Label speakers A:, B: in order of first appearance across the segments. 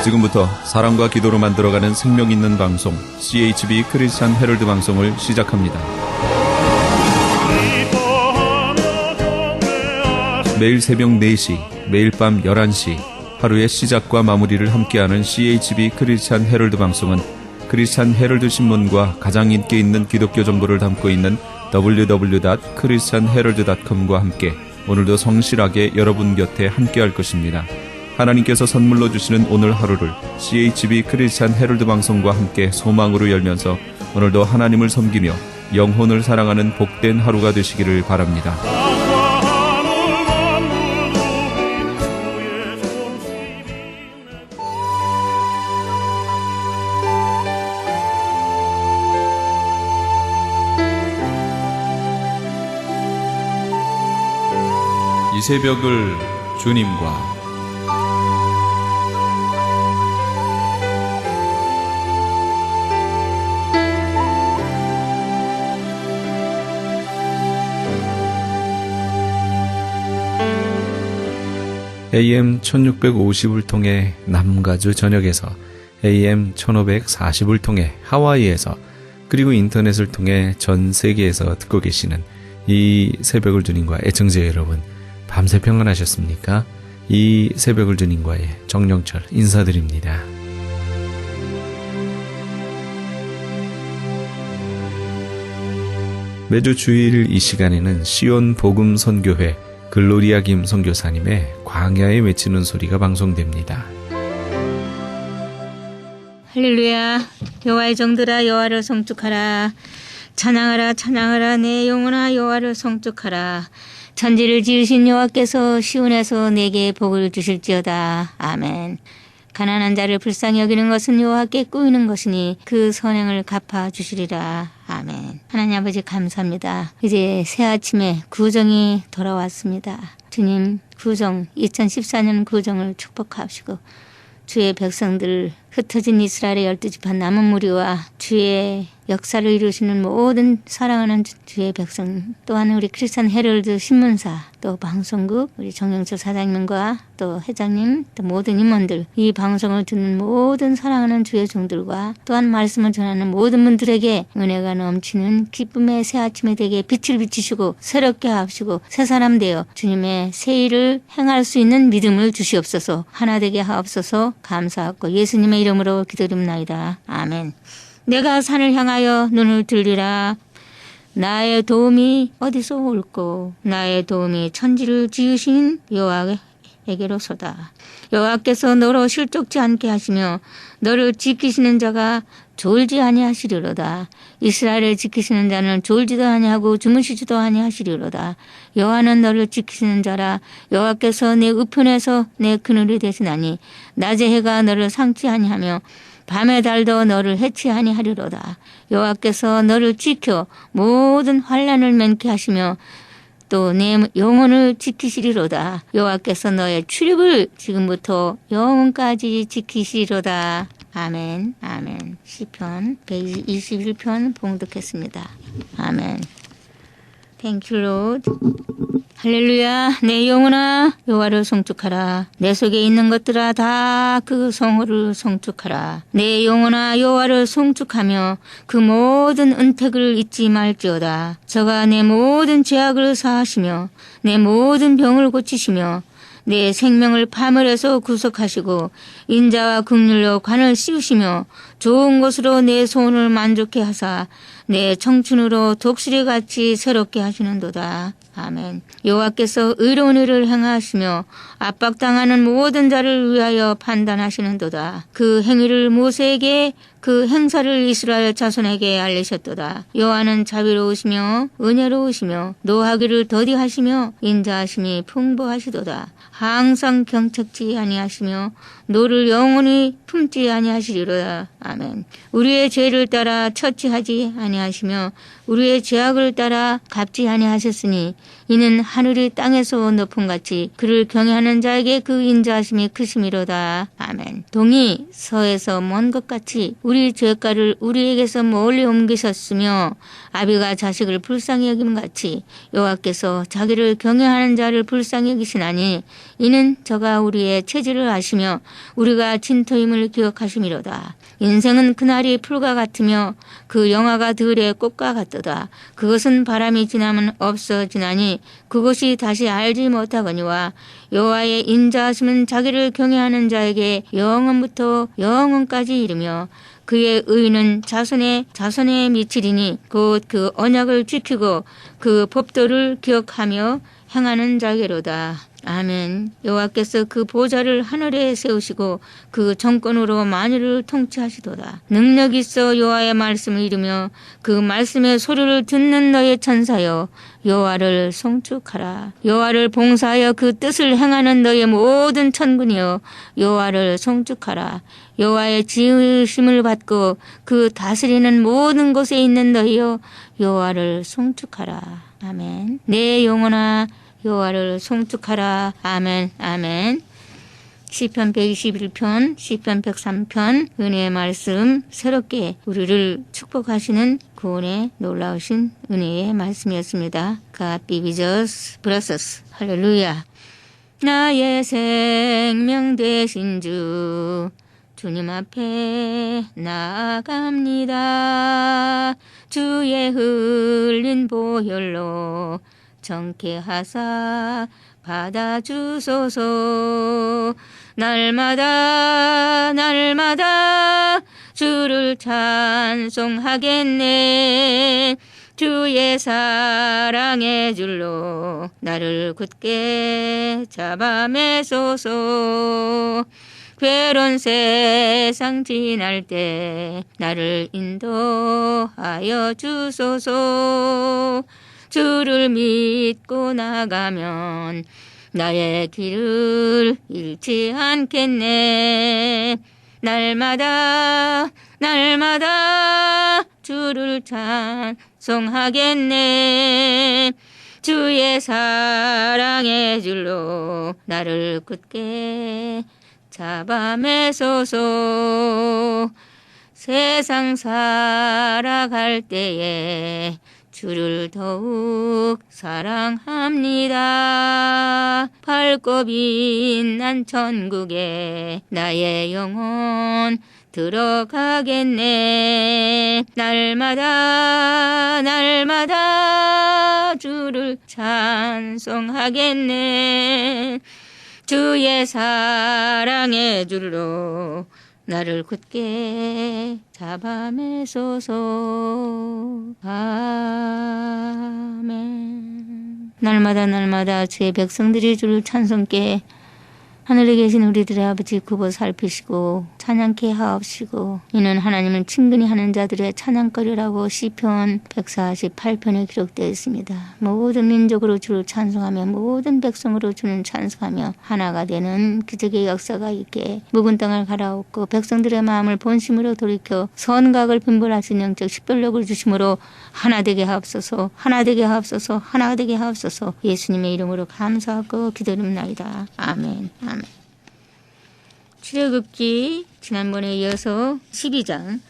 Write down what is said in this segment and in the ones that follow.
A: 지금부터 사랑과 기도로 만들어가는 생명 있는 방송 CHB 크리스찬 헤럴드 방송을 시작합니다. 매일 새벽 4시, 매일 밤 11시 하루의 시작과 마무리를 함께하는 CHB 크리스찬 헤럴드 방송은 크리스찬 헤럴드 신문과 가장 인기 있는 기독교 정보를 담고 있는 www.christianherald.com과 함께 오늘도 성실하게 여러분 곁에 함께할 것입니다. 하나님께서 선물로 주시는 오늘 하루를 CHB 크리스찬 헤럴드 방송과 함께 소망으로 열면서 오늘도 하나님을 섬기며 영혼을 사랑하는 복된 하루가 되시기를 바랍니다. 이 새벽을 주님과 AM 1650을 통해 남가주 전역에서 AM 1540을 통해 하와이에서 그리고 인터넷을 통해 전 세계에서 듣고 계시는 이 새벽을 주님과 애청자 여러분, 밤새 평안하셨습니까? 이 새벽을 주님과의 정영철 인사드립니다. 매주 주일 이 시간에는 시온 복음 선교회 글로리아 김 선교사님의 광야에 외치는 소리가 방송됩니다.
B: 할렐루야. 여호와의 종들아 여호와를 성축하라. 찬양하라 찬양하라 내 영혼아 여호와를 성축하라. 천지를 지으신 여호와께서 시온에서 내게 복을 주실지어다. 아멘. 가난한 자를 불쌍히 여기는 것은 여호와께 꾸이는 것이니 그 선행을 갚아주시리라. 아멘. 하나님 아버지 감사합니다. 이제 새 아침에 구정이 돌아왔습니다. 주님 구정 2014년 구정을 축복하시고 주의 백성들 흩어진 이스라엘의 12지파 남은 무리와 주의 역사를 이루시는 모든 사랑하는 주의 백성, 또한 우리 크리스찬 헤럴드 신문사, 또 방송국 우리 정영철 사장님과 또 회장님, 또 모든 임원들, 이 방송을 듣는 모든 사랑하는 주의 종들과 또한 말씀을 전하는 모든 분들에게 은혜가 넘치는 기쁨의 새 아침에 되게 빛을 비치시고 새롭게 하시고 새 사람 되어 주님의 새 일을 행할 수 있는 믿음을 주시옵소서. 하나 되게 하옵소서. 감사하고 예수님의 이름으로 기도드립니다. 아멘. 내가 산을 향하여 눈을 들리라. 나의 도움이 어디서 올꼬. 나의 도움이 천지를 지으신 여호와에게로소다. 여호와께서 너로 실족지 않게 하시며 너를 지키시는 자가 졸지 아니하시리로다. 이스라엘을 지키시는 자는 졸지도 아니하고 주무시지도 아니하시리로다. 여호와는 너를 지키시는 자라. 여호와께서 내 우편에서 내 그늘이 되시나니 낮의 해가 너를 상치 아니하며 밤의 달도 너를 해치 아니하리로다. 여호와께서 너를 지켜 모든 환난을 면케 하시며 또 내 영혼을 지키시리로다. 여호와께서 너의 출입을 지금부터 영혼까지 지키시리로다. 아멘. 아멘. 시편 121편 봉독했습니다. 아멘. Thank you, Lord. 할렐루야. 내 영혼아 여호와를 성축하라. 내 속에 있는 것들아 다 그 성호를 성축하라. 내 영혼아 여호와를 성축하며 그 모든 은택을 잊지 말지어다. 저가 내 모든 죄악을 사하시며 내 모든 병을 고치시며 내 생명을 파멸해서 구속하시고 인자와 긍휼로 관을 씌우시며 좋은 것으로 내 소원을 만족해 하사 내 청춘으로 독수리같이 새롭게 하시는도다. 아멘. 여호와께서 의로운 일을 행하시며 압박당하는 모든 자를 위하여 판단하시는도다. 그 행위를 모세에게 그 행사를 이스라엘 자손에게 알리셨도다. 여호와는 자비로우시며 은혜로우시며 노하기를 더디하시며 인자하심이 풍부하시도다. 항상 경책지 아니하시며 노를 영원히 품지 아니하시리로다. 아멘. 우리의 죄를 따라 처치하지 아니하시며 우리의 죄악을 따라 갚지 아니하셨으니 이는 하늘이 땅에서 높음같이 그를 경외하는 자에게 그 인자하심이 크심이로다. 아멘. 동이 서에서 먼 것 같이 우리 죄가를 우리에게서 멀리 옮기셨으며 아비가 자식을 불쌍히 여김 같이 여호와께서 자기를 경외하는 자를 불쌍히 여기시나니 이는 저가 우리의 체질을 아시며 우리가 진토임을 기억하심이로다. 인생은 그날이 풀과 같으며 그 영화가 들의 꽃과 같도다. 그것은 바람이 지나면 없어지나니 그것이 다시 알지 못하거니와 여호와의 인자하심은 자기를 경외하는 자에게 영원부터 영원까지 이르며 그의 의는 자손에 미치리니 곧 그 언약을 지키고 그 법도를 기억하며 행하는 자에게로다. 아멘. 여호와께서 그 보좌를 하늘에 세우시고 그 정권으로 만유를 통치하시도다. 능력 있어 여호와의 말씀을 이루며 그 말씀의 소리를 듣는 너의 천사여 여호와를 송축하라. 여호와를 봉사하여 그 뜻을 행하는 너의 모든 천군이여 여호와를 송축하라. 여호와의 지으심을 받고 그 다스리는 모든 곳에 있는 너희여 여호와를 송축하라. 아멘. 내 영혼아 여호와를 송축하라. 아멘. 아멘. 시편 121편, 시편 103편 은혜의 말씀 새롭게 우리를 축복하시는 구원의 놀라우신 은혜의 말씀이었습니다. God be with us, bless us. 할렐루야. 나의 생명 되신 주 주님 앞에 나아갑니다. 주의 흘린 보혈로 정케하사 받아주소서. 날마다 주를 찬송하겠네. 주의 사랑의 줄로 나를 굳게 잡아매소서. 괴로운 세상 지날 때 나를 인도하여 주소서. 주를 믿고 나가면 나의 길을 잃지 않겠네. 날마다 주를 찬송하겠네. 주의 사랑의 줄로 나를 굳게 잡아매소서. 세상 살아갈 때에 주를 더욱 사랑합니다. 밝고 빛난 천국에 나의 영혼 들어가겠네. 날마다 주를 찬송하겠네. 주의 사랑의 줄로 나를 굳게 잡아매소서. 아멘. 날마다 주의 백성들이 주를 찬송께 하늘에 계신 우리들의 아버지 굽어 살피시고 찬양케 하옵시고 이는 하나님을 친근히 하는 자들의 찬양거리라고 시편 148편에 기록되어 있습니다. 모든 민족으로 주를 찬송하며 모든 백성으로 주는 찬송하며 하나가 되는 기적의 역사가 있게 묵은 땅을 갈아엎고 백성들의 마음을 본심으로 돌이켜 선각을 빈벌하신 영적 식별력을 주심으로 하나 되게 하옵소서. 하나 되게 하옵소서. 하나 되게 하옵소서. 예수님의 이름으로 감사하고 기도드립니다. 아멘. 아멘. 출애굽기 지난번에 이어서 12장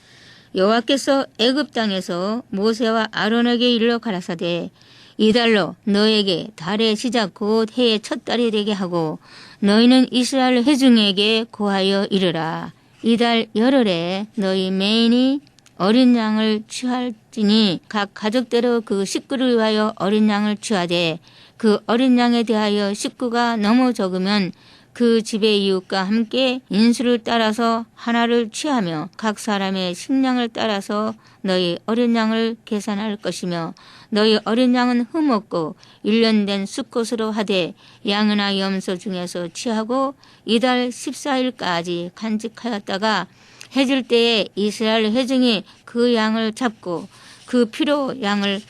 B: 여호와께서 애굽 땅에서 모세와 아론에게 일러 가라사대 이달로 너에게 달의 시작 곧 해의 첫 달이 되게 하고 너희는 이스라엘 회중에게 고하여 이르라. 이달 열흘에 너희 매인이 어린 양을 취할지니 각 가족대로 그 식구를 위하여 어린 양을 취하되 그 어린 양에 대하여 식구가 너무 적으면 그 집의 이웃과 함께 인수를 따라서 하나를 취하며 각 사람의 식량을 따라서 너희 어린 양을 계산할 것이며 너희 어린 양은 흠없고 1년 된 수컷으로 하되 양이나 염소 중에서 취하고 이달 14일까지 간직하였다가 해질 때에 이스라엘 회중이 그 양을 잡고 그 피로 양을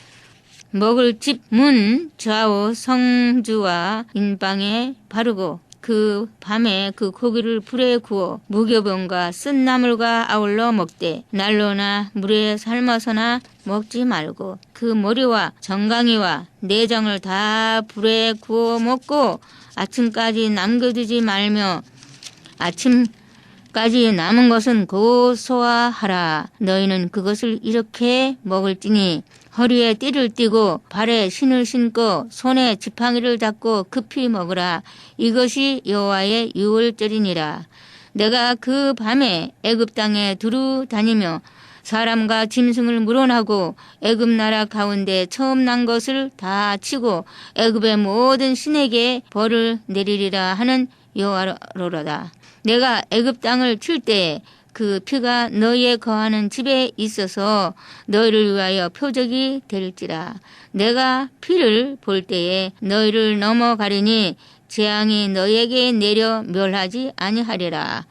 B: 먹을 집 문 좌우 성주와 인방에 바르고 그 밤에 그 고기를 불에 구워 무교병과 쓴 나물과 아울러 먹되 난로나 물에 삶아서나 먹지 말고 그 머리와 정강이와 내장을 다 불에 구워 먹고 아침까지 남겨두지 말며 아침까지 남은 것은 곧 소화하라. 너희는 그것을 이렇게 먹을지니 허리에 띠를 띠고 발에 신을 신고 손에 지팡이를 잡고 급히 먹으라. 이것이 여호와의 유월절이니라. 내가 그 밤에 애굽 땅에 두루 다니며 사람과 짐승을 물어나고 애굽 나라 가운데 처음 난 것을 다 치고 애굽의 모든 신에게 벌을 내리리라 하는 여호와로다. 내가 애굽 땅을 칠 때에 그 피가 너희의 거하는 집에 있어서 너희를 위하여 표적이 될지라. 내가 피를 볼 때에 너희를 넘어가리니 재앙이 너희에게 내려 멸하지 아니하리라.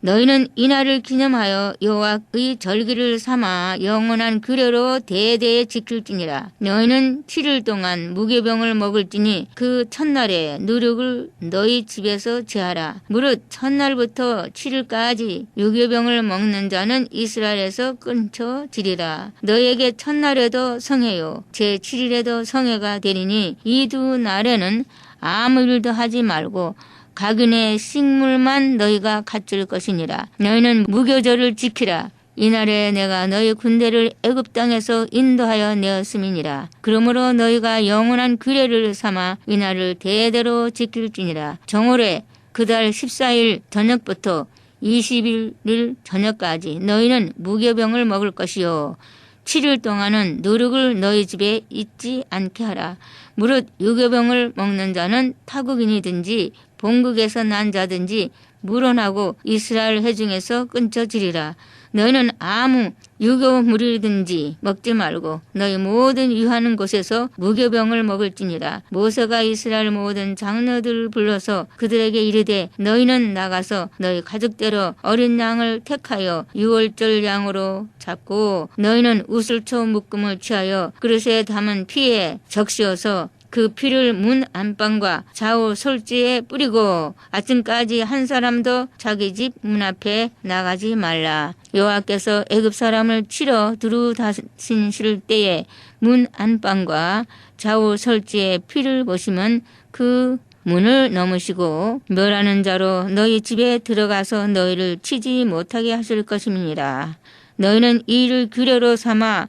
B: 너희는 이날을 기념하여 여호와의 절기를 삼아 영원한 규례로 대대에 지킬지니라. 너희는 7일 동안 무교병을 먹을지니 그 첫날에 누룩을 너희 집에서 제하라. 무릇 첫날부터 7일까지 유교병을 먹는 자는 이스라엘에서 끊쳐지리라. 너희에게 첫날에도 성회요 제7일에도 성회가 되리니 이 두 날에는 아무 일도 하지 말고 각인의 식물만 너희가 갖출 것이니라. 너희는 무교절을 지키라. 이날에 내가 너희 군대를 애굽 땅에서 인도하여 내었음이니라. 그러므로 너희가 영원한 규례를 삼아 이날을 대대로 지킬지니라. 정오래 그달 14일 저녁부터 20일 저녁까지 너희는 무교병을 먹을 것이요 7일 동안은 누룩을 너희 집에 있지 않게 하라. 무릇 유교병을 먹는 자는 타국인이든지 본국에서 난 자든지 물어나고 이스라엘 회중에서 끊쳐지리라. 너희는 아무 유교물이든지 먹지 말고 너희 모든 유하는 곳에서 무교병을 먹을지니라. 모세가 이스라엘 모든 장로들을 불러서 그들에게 이르되 너희는 나가서 너희 가족대로 어린 양을 택하여 유월절 양으로 잡고 너희는 우슬초 묶음을 취하여 그릇에 담은 피에 적시어서 그 피를 문 안방과 좌우 솔지에 뿌리고 아침까지 한 사람도 자기 집 문 앞에 나가지 말라. 여호와께서 애굽 사람을 치러 두루 다니실 때에 문 안방과 좌우 솔지에 피를 보시면 그 문을 넘으시고 멸하는 자로 너희 집에 들어가서 너희를 치지 못하게 하실 것임이니라. 너희는 이 일을 규례로 삼아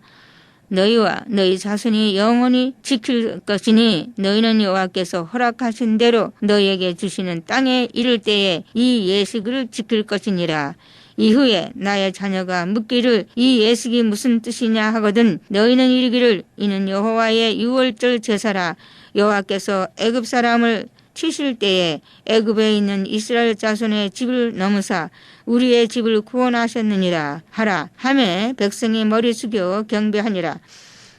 B: 너희와 너희 자손이 영원히 지킬 것이니 너희는 여호와께서 허락하신 대로 너희에게 주시는 땅에 이를 때에 이 예식을 지킬 것이니라. 이후에 나의 자녀가 묻기를 이 예식이 무슨 뜻이냐 하거든 너희는 이르기를 이는 여호와의 유월절 제사라. 여호와께서 애굽 사람을 치실 때에 애굽에 있는 이스라엘 자손의 집을 넘으사 우리의 집을 구원하셨느니라 하라 하매 백성이 머리 숙여 경배하니라.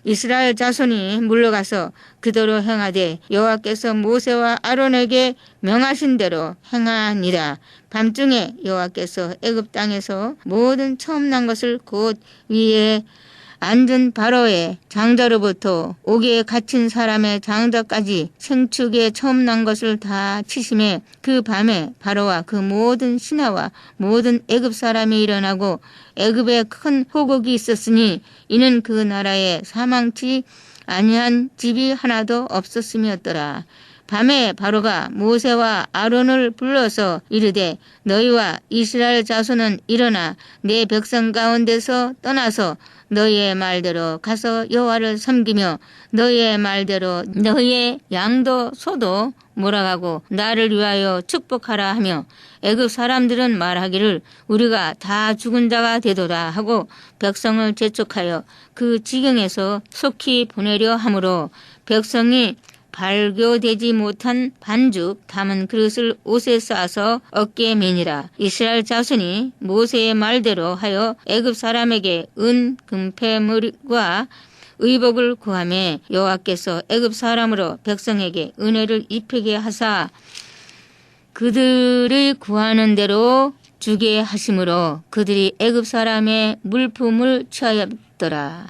B: 이스라엘 자손이 물러가서 그대로 행하되 여호와께서 모세와 아론에게 명하신 대로 행하니라. 밤중에 여호와께서 애굽 땅에서 모든 처음 난 것을 곧 위에 앉은 바로의 장자로부터 옥에 갇힌 사람의 장자까지 생축에 처음 난 것을 다 치심에 그 밤에 바로와 그 모든 신하와 모든 애굽 사람이 일어나고 애굽에 큰 호곡이 있었으니 이는 그 나라에 사망치 아니한 집이 하나도 없었음이었더라. 밤에 바로가 모세와 아론을 불러서 이르되 너희와 이스라엘 자손은 일어나 내 백성 가운데서 떠나서 너희의 말대로 가서 여호와를 섬기며 너희의 말대로 너희의 양도 소도 몰아가고 나를 위하여 축복하라 하며 애굽 사람들은 말하기를 우리가 다 죽은 자가 되도다 하고 백성을 재촉하여 그 지경에서 속히 보내려 하므로 백성이 발교되지 못한 반죽 담은 그릇을 옷에 싸서 어깨에 매니라. 이스라엘 자손이 모세의 말대로 하여 애굽 사람에게 은 금패물과 의복을 구하매 여호와께서 애굽 사람으로 백성에게 은혜를 입히게 하사 그들의 구하는 대로 주게 하심으로 그들이 애굽 사람의 물품을 취하였더라.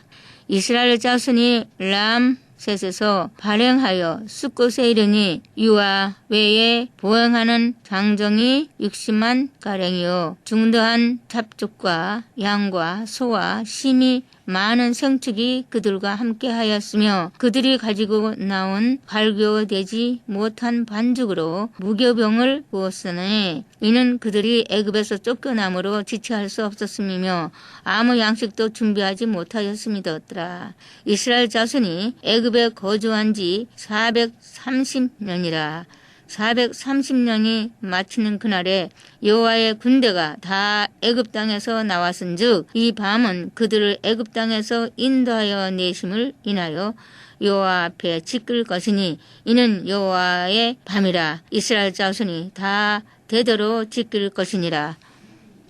B: 이스라엘 자손이 람셋에서 발행하여 숫곳에 이르니 유아 외에 보행하는 장정이 60만 가량이요 중도한 잡족과 양과 소와 심이 많은 생축이 그들과 함께 하였으며 그들이 가지고 나온 발교되지 못한 반죽으로 무교병을 부었으니 이는 그들이 애굽에서 쫓겨남으로 지체할 수 없었음이며 아무 양식도 준비하지 못하였음이더라. 이스라엘 자손이 애굽에 거주한 지 430년이라. 430년이 마치는 그날에 여호와의 군대가 다 애굽 땅에서 나왔은즉 이 밤은 그들을 애굽 땅에서 인도하여 내심을 인하여 여호와 앞에 지킬 것이니 이는 여호와의 밤이라. 이스라엘 자손이 다 대대로 지킬 것이니라.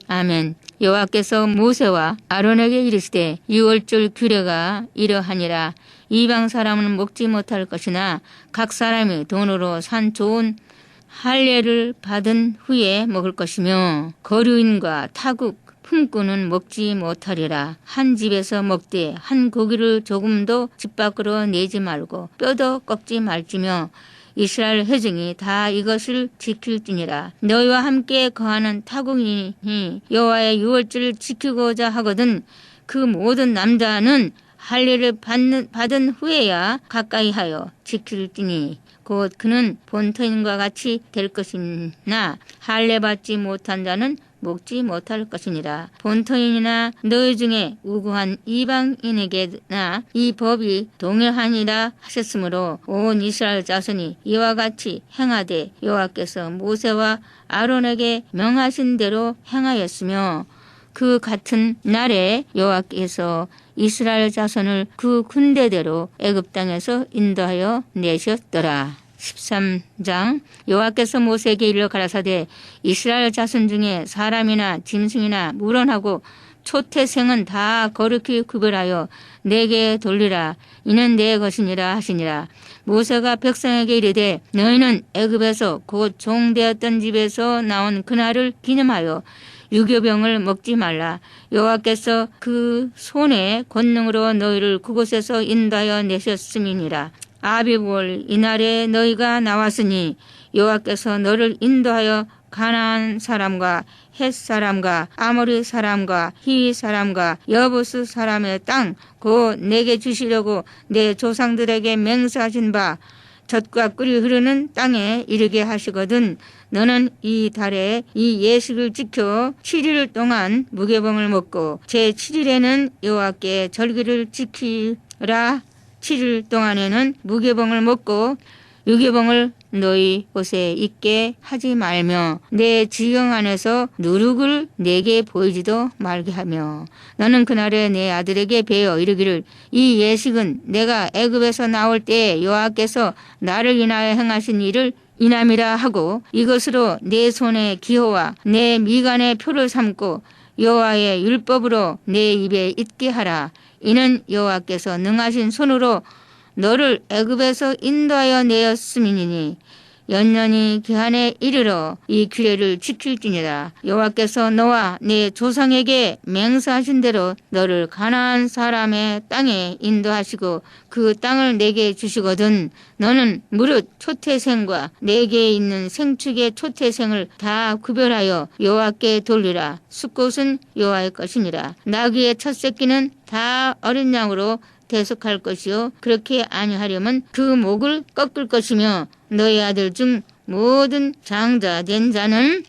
B: 아멘. 여호와께서 모세와 아론에게 이르시되 유월절 규례가 이러하니라. 이방 사람은 먹지 못할 것이나 각 사람이 돈으로 산 좋은 할례를 받은 후에 먹을 것이며 거류인과 타국 품꾼은 먹지 못하리라. 한 집에서 먹되 한 고기를 조금도 집 밖으로 내지 말고 뼈도 꺾지 말지며 이스라엘 회중이 다 이것을 지킬지니라. 너희와 함께 거하는 타국인이 여호와의 유월절을 지키고자 하거든 그 모든 남자는 할례를 받은 후에야 가까이 하여 지킬지니 곧 그는 본토인과 같이 될 것이나 할례 받지 못한 자는 먹지 못할 것이니라. 본토인이나 너희 중에 우고한 이방인에게나 이 법이 동일하니라 하셨으므로 온 이스라엘 자손이 이와 같이 행하되 여호와께서 모세와 아론에게 명하신 대로 행하였으며 그 같은 날에 여호와께서 이스라엘 자손을 그 군대대로 애굽 땅에서 인도하여 내셨더라. 13장 여호와께서 모세에게 이르러 가라사대 이스라엘 자손 중에 사람이나 짐승이나 물원하고 초태생은 다 거룩히 구별하여 내게 돌리라. 이는 내 것이니라 하시니라. 모세가 백성에게 이르되 너희는 애굽에서 곧 종되었던 집에서 나온 그날을 기념하여 유교병을 먹지 말라. 여호와께서 그 손의 권능으로 너희를 그곳에서 인도하여 내셨음이니라. 아비볼 이날에 너희가 나왔으니 여호와께서 너를 인도하여 가나안 사람과 헷 사람과 아모리 사람과 히위 사람과 여부스 사람의 땅 곧 내게 주시려고 내 조상들에게 맹세하신 바 젖과 꿀이 흐르는 땅에 이르게 하시거든 너는 이 달에 이 예식을 지켜 7일 동안 무교병을 먹고 제7일에는 여호와께 절기를 지키라. 7일 동안에는 무교병을 먹고 유교병을 너희 곳에 있게 하지 말며 내 지경 안에서 누룩을 내게 보이지도 말게 하며 너는 그날에 내 아들에게 배워 이르기를 이 예식은 내가 애굽에서 나올 때에 여호와께서 나를 인하여 행하신 일을 인함이라 하고 이것으로 내 손의 기호와 내 미간의 표를 삼고 여호와의 율법으로 내 입에 있게 하라. 이는 여호와께서 능하신 손으로 너를 애굽에서 인도하여 내었음이니 연년이 기한에 이르러 이 규례를 지킬지니라. 여호와께서 너와 내 조상에게 맹세하신 대로 너를 가나안 사람의 땅에 인도하시고 그 땅을 내게 주시거든 너는 무릇 초태생과 내게 있는 생축의 초태생을 다 구별하여 여호와께 돌리라. 숫곳은 여호와의 것이니라. 나귀의 첫 새끼는 다 어린 양으로 대속할 것이요 그렇게 아니하려면 그 목을 꺾을 것이며 너희 아들 중 모든 장자 된 자는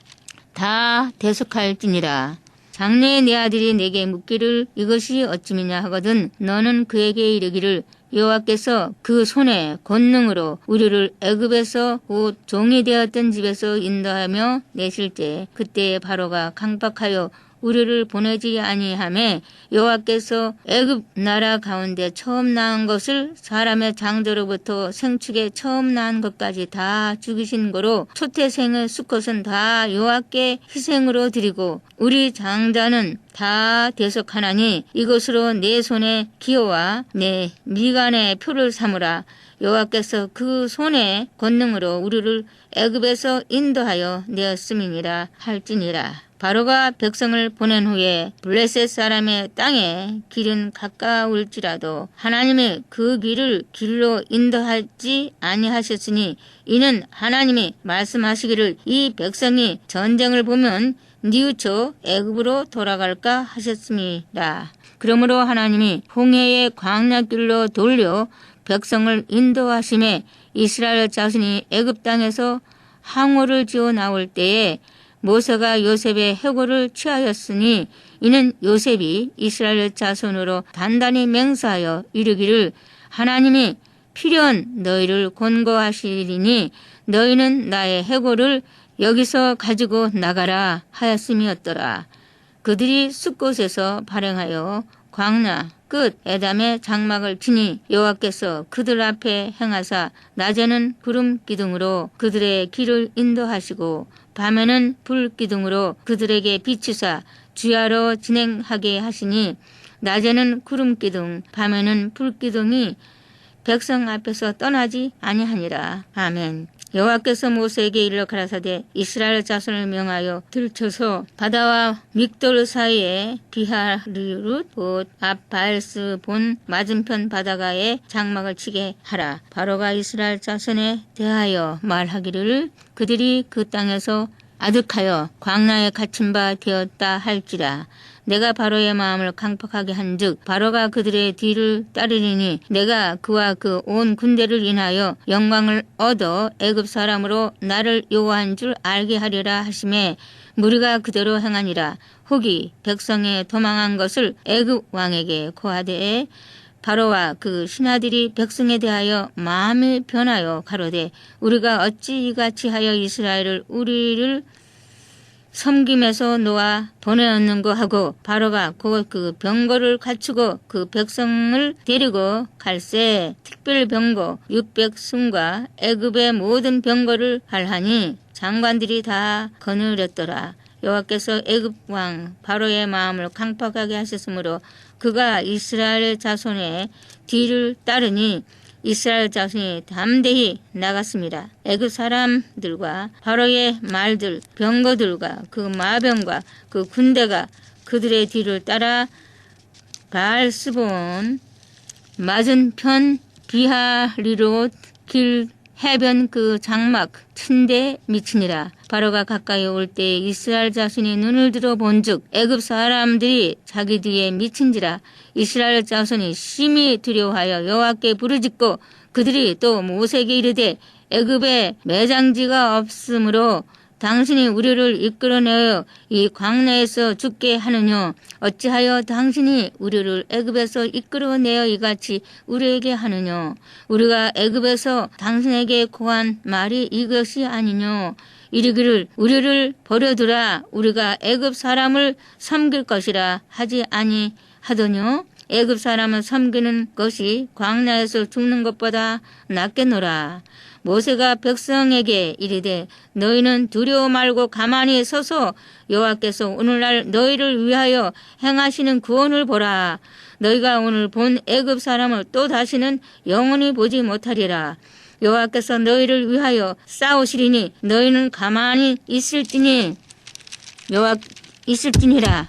B: 다 대속할지니라. 장래에 내 아들이 내게 묻기를 이것이 어찌미냐 하거든 너는 그에게 이르기를 여호와께서 그 손의 권능으로 우리를 애굽에서 곧 종이 되었던 집에서 인도하며 내실 때 그때에 바로가 강박하여 우리를 보내지 아니하매 여호와께서 애굽 나라 가운데 처음 낳은 것을 사람의 장조로부터 생축에 처음 낳은 것까지 다 죽이신 거로 초태생의 수컷은 다 여호와께 희생으로 드리고 우리 장자는 다 대속하나니 이것으로 내 손의 기호와 내 미간의 표를 삼으라. 여호와께서 그 손의 권능으로 우리를 애굽에서 인도하여 내었음이니라 할지니라. 바로가 백성을 보낸 후에 블레셋 사람의 땅에 길은 가까울지라도 하나님이 그 길을 길로 인도하지 아니하셨으니 이는 하나님이 말씀하시기를 이 백성이 전쟁을 보면 뉘우쳐 애굽으로 돌아갈까 하셨습니다. 그러므로 하나님이 홍해의 광야길로 돌려 백성을 인도하심에 이스라엘 자손이 애굽 땅에서 항오를 지어 나올 때에 모세가 요셉의 해고를 취하였으니 이는 요셉이 이스라엘 자손으로 단단히 맹세하여 이르기를 하나님이 필연 너희를 권고하시리니 너희는 나의 해골을 여기서 가지고 나가라 하였음이었더라. 그들이 숲곳에서 발행하여 광야 끝 에담의 장막을 치니 여호와께서 그들 앞에 행하사 낮에는 구름 기둥으로 그들의 길을 인도하시고 밤에는 불 기둥으로 그들에게 비추사 주야로 진행하게 하시니 낮에는 구름 기둥 밤에는 불 기둥이 백성 앞에서 떠나지 아니하니라. 아멘. 여호와께서 모세에게 이르러 가라사대 이스라엘 자손을 명하여 들쳐서 바다와 믹돌 사이에 비하르룻 곧 앞바엘스 본 맞은편 바다가에 장막을 치게 하라. 바로가 이스라엘 자손에 대하여 말하기를 그들이 그 땅에서 아득하여 광야에 갇힌 바 되었다 할지라. 내가 바로의 마음을 강팍하게 한즉 바로가 그들의 뒤를 따르리니 내가 그와 그 온 군대를 인하여 영광을 얻어 애굽 사람으로 나를 여호와인 줄 알게 하리라 하시매 무리가 그대로 행하니라. 혹이 백성의 도망한 것을 애굽 왕에게 고하되 바로와 그 신하들이 백성에 대하여 마음이 변하여 가로되 우리가 어찌 이같이 하여 이스라엘을 우리를 섬김에서 놓아 보내었는고 하고 바로가 곧 그 병거를 갖추고 그 백성을 데리고 갈새 특별 병거 600승과 애굽의 모든 병거를 발하니 장관들이 다 거느렸더라. 여호와께서 애굽 왕 바로의 마음을 강팍하게 하셨으므로 그가 이스라엘 자손의 뒤를 따르니 이스라엘 자손이 담대히 나갔습니다. 애굽 사람들과 바로의 말들, 병거들과 그 마병과 그 군대가 그들의 뒤를 따라 바알스본 맞은편 비하리롯 길 해변 그 장막 튼데 미치니라. 바로가 가까이 올 때 이스라엘 자손이 눈을 들어 본즉 애굽 사람들이 자기 뒤에 미친지라. 이스라엘 자손이 심히 두려워하여 여호와께 부르짖고 그들이 또 모세에게 이르되 애굽에 매장지가 없으므로 당신이 우리를 이끌어내어 이 광야에서 죽게 하느뇨. 어찌하여 당신이 우리를 애굽에서 이끌어내어 이같이 우리에게 하느뇨. 우리가 애굽에서 당신에게 고한 말이 이것이 아니뇨. 이르기를 우리를 버려두라. 우리가 애굽 사람을 섬길 것이라 하지 아니하더뇨. 애굽 사람을 섬기는 것이 광야에서 죽는 것보다 낫겠노라. 모세가 백성에게 이르되 너희는 두려워 말고 가만히 서서 여호와께서 오늘날 너희를 위하여 행하시는 구원을 보라. 너희가 오늘 본 애굽 사람을 또 다시는 영원히 보지 못하리라. 여호와께서 너희를 위하여 싸우시리니 너희는 가만히 있을지니라.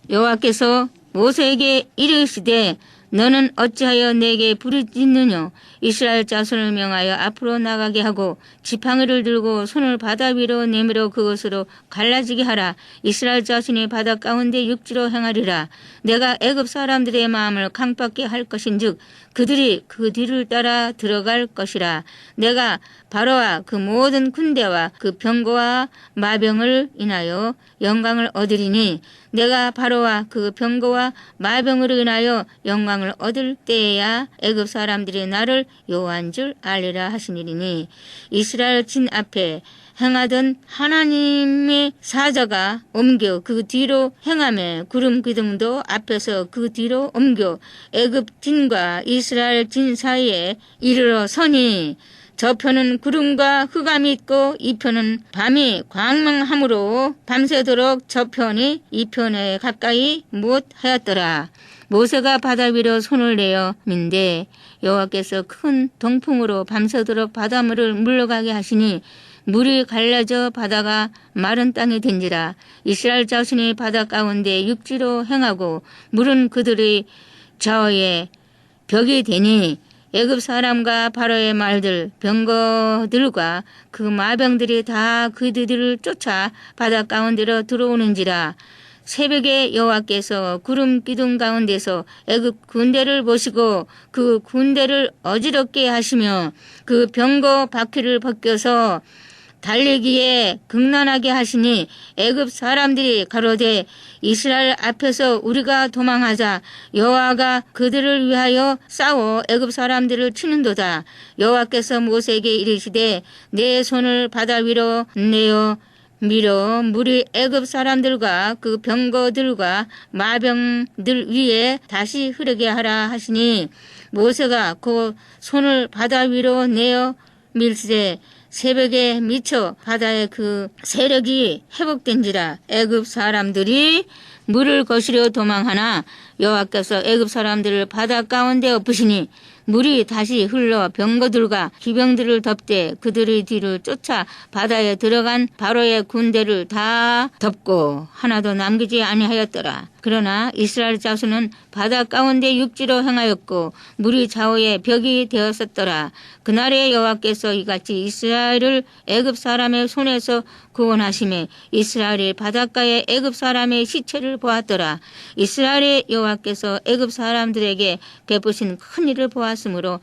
B: 여호와께서 모세에게 이르시되 너는 어찌하여 내게 부르짖느냐. 이스라엘 자손을 명하여 앞으로 나가게 하고 지팡이를 들고 손을 바다 위로 내밀어 그것으로 갈라지게 하라. 이스라엘 자손이 바다 가운데 육지로 행하리라. 내가 애굽 사람들의 마음을 강팍게 할 것인즉 그들이 그 뒤를 따라 들어갈 것이라. 내가 바로와 그 모든 군대와 그 병거와 마병을 인하여 영광을 얻으리니 내가 바로와 그 병거와 마병으로 인하여 영광을 얻을 때에야 애굽 사람들이 나를 여호와인 줄 알리라 하시니니 이스라엘 진 앞에 행하던 하나님의 사자가 옮겨 그 뒤로 행하며 구름 기둥도 앞에서 그 뒤로 옮겨 애굽 진과 이스라엘 진 사이에 이르러 서니 저편은 구름과 흑암이 있고 이편은 밤이 광명함으로 밤새도록 저편이 이편에 가까이 못하였더라. 모세가 바다 위로 손을 내어 민데 여호와께서 큰 동풍으로 밤새도록 바닷물을 물러가게 하시니 물이 갈라져 바다가 마른 땅이 된지라. 이스라엘 자손이 바다 가운데 육지로 행하고 물은 그들의 좌우에 벽이 되니 애굽 사람과 바로의 말들 병거들과 그 마병들이 다 그들을 쫓아 바다 가운데로 들어오는지라. 새벽에 여호와께서 구름 기둥 가운데서 애굽 군대를 보시고 그 군대를 어지럽게 하시며 그 병거 바퀴를 벗겨서 달리기에 극난하게 하시니 애굽 사람들이 가로되 이스라엘 앞에서 우리가 도망하자. 여호와가 그들을 위하여 싸워 애굽 사람들을 치는도다. 여호와께서 모세에게 이르시되 내 손을 바다 위로 내어 밀어 물이 애굽 사람들과 그 병거들과 마병들 위에 다시 흐르게 하라 하시니 모세가 그 손을 바다 위로 내어 밀세 새벽에 미쳐 바다의 그 세력이 회복된지라. 애굽 사람들이 물을 거스려 도망하나 여호와께서 애굽 사람들을 바다 가운데 엎으시니 물이 다시 흘러 병거들과 기병들을 덮되 그들의 뒤를 쫓아 바다에 들어간 바로의 군대를 다 덮고 하나도 남기지 아니하였더라. 그러나 이스라엘 자손은 바다 가운데 육지로 행하였고 물이 좌우에 벽이 되었었더라. 그날에 여호와께서 이같이 이스라엘을 애굽 사람의 손에서 구원하시매 이스라엘이 바닷가에 애굽 사람의 시체를 보았더라. 이스라엘의 여호와께서 애굽 사람들에게 베푸신 큰 일을 보았으므로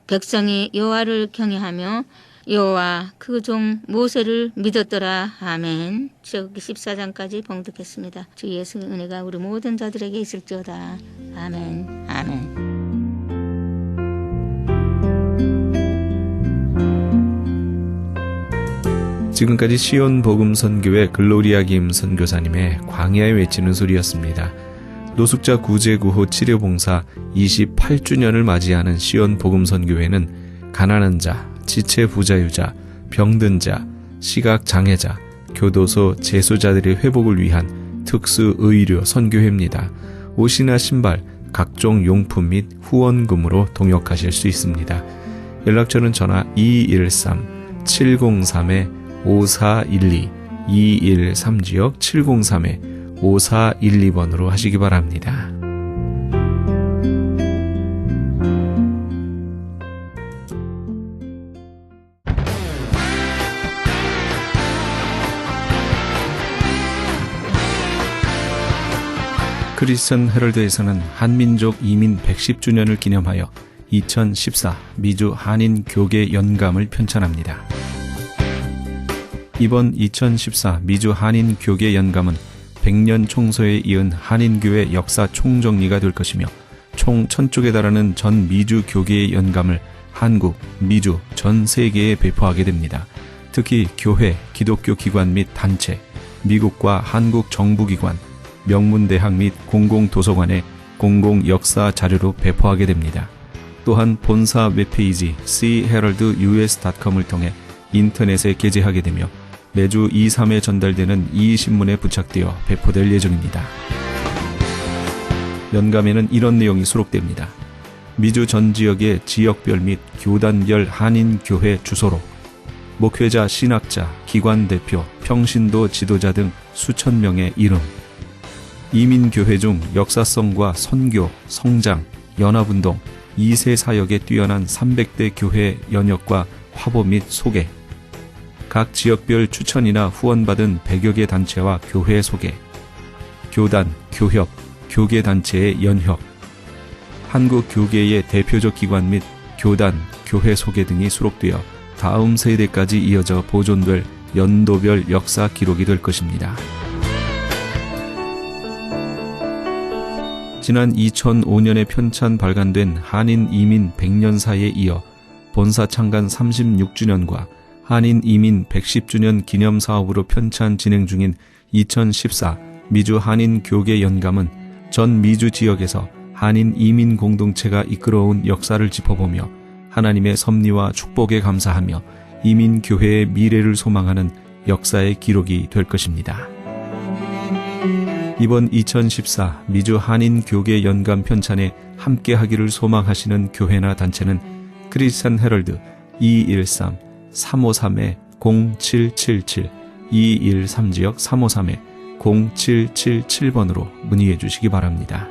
B: 백성이 여호와를 경외하며 여호와 그 종 모세를 믿었더라. 아멘. 출애굽기 14장까지 봉독했습니다. 주 예수의 은혜가 우리 모든 자들에게 있을지어다. 아멘. 아멘.
A: 지금까지 시온 복음 선교회 글로리아 김 선교사님의 광야에 외치는 소리였습니다. 노숙자 구제 구호 치료 봉사 28주년을 맞이하는 시온 복음 선교회는 가난한 자, 지체 부자유자, 병든 자, 시각 장애자, 교도소 재소자들의 회복을 위한 특수 의료 선교회입니다. 옷이나 신발, 각종 용품 및 후원금으로 동역하실 수 있습니다. 연락처는 전화 213-703-5412 213지역 703-5412번으로 하시기 바랍니다. 크리스천 헤럴드에서는 한민족 이민 110주년을 기념하여 2014 미주 한인 교계 연감을 편찬합니다. 이번 2014 미주 한인 교계 연감은 100년 총서에 이은 한인교회 역사 총정리가 될 것이며 총 1000쪽에 달하는 전 미주 교계의 연감을 한국, 미주, 전 세계에 배포하게 됩니다. 특히 교회, 기독교 기관 및 단체, 미국과 한국 정부기관, 명문대학 및 공공도서관의 공공역사 자료로 배포하게 됩니다. 또한 본사 웹페이지 cheraldus.com을 통해 인터넷에 게재하게 되며 매주 2, 3회 전달되는 이 신문에 부착되어 배포될 예정입니다. 연감에는 이런 내용이 수록됩니다. 미주 전 지역의 지역별 및 교단별 한인교회 주소로 목회자, 신학자, 기관 대표, 평신도 지도자 등 수천 명의 이름, 이민교회 중 역사성과 선교, 성장, 연합운동, 2세 사역에 뛰어난 300대 교회 연역과 화보 및 소개, 각 지역별 추천이나 후원받은 100여 개 단체와 교회 소개, 교단, 교협, 교계단체의 연혁, 한국 교계의 대표적 기관 및 교단, 교회 소개 등이 수록되어 다음 세대까지 이어져 보존될 연도별 역사 기록이 될 것입니다. 지난 2005년에 편찬 발간된 한인 이민 100년사에 이어 본사 창간 36주년과 한인 이민 110주년 기념사업으로 편찬 진행 중인 2014 미주 한인 교계 연감은 전 미주 지역에서 한인 이민 공동체가 이끌어온 역사를 짚어보며 하나님의 섭리와 축복에 감사하며 이민 교회의 미래를 소망하는 역사의 기록이 될 것입니다. 이번 2014 미주 한인 교계 연감 편찬에 함께하기를 소망하시는 교회나 단체는 크리스찬 헤럴드 213-353-0777 213지역 353-0777번으로 문의해 주시기 바랍니다.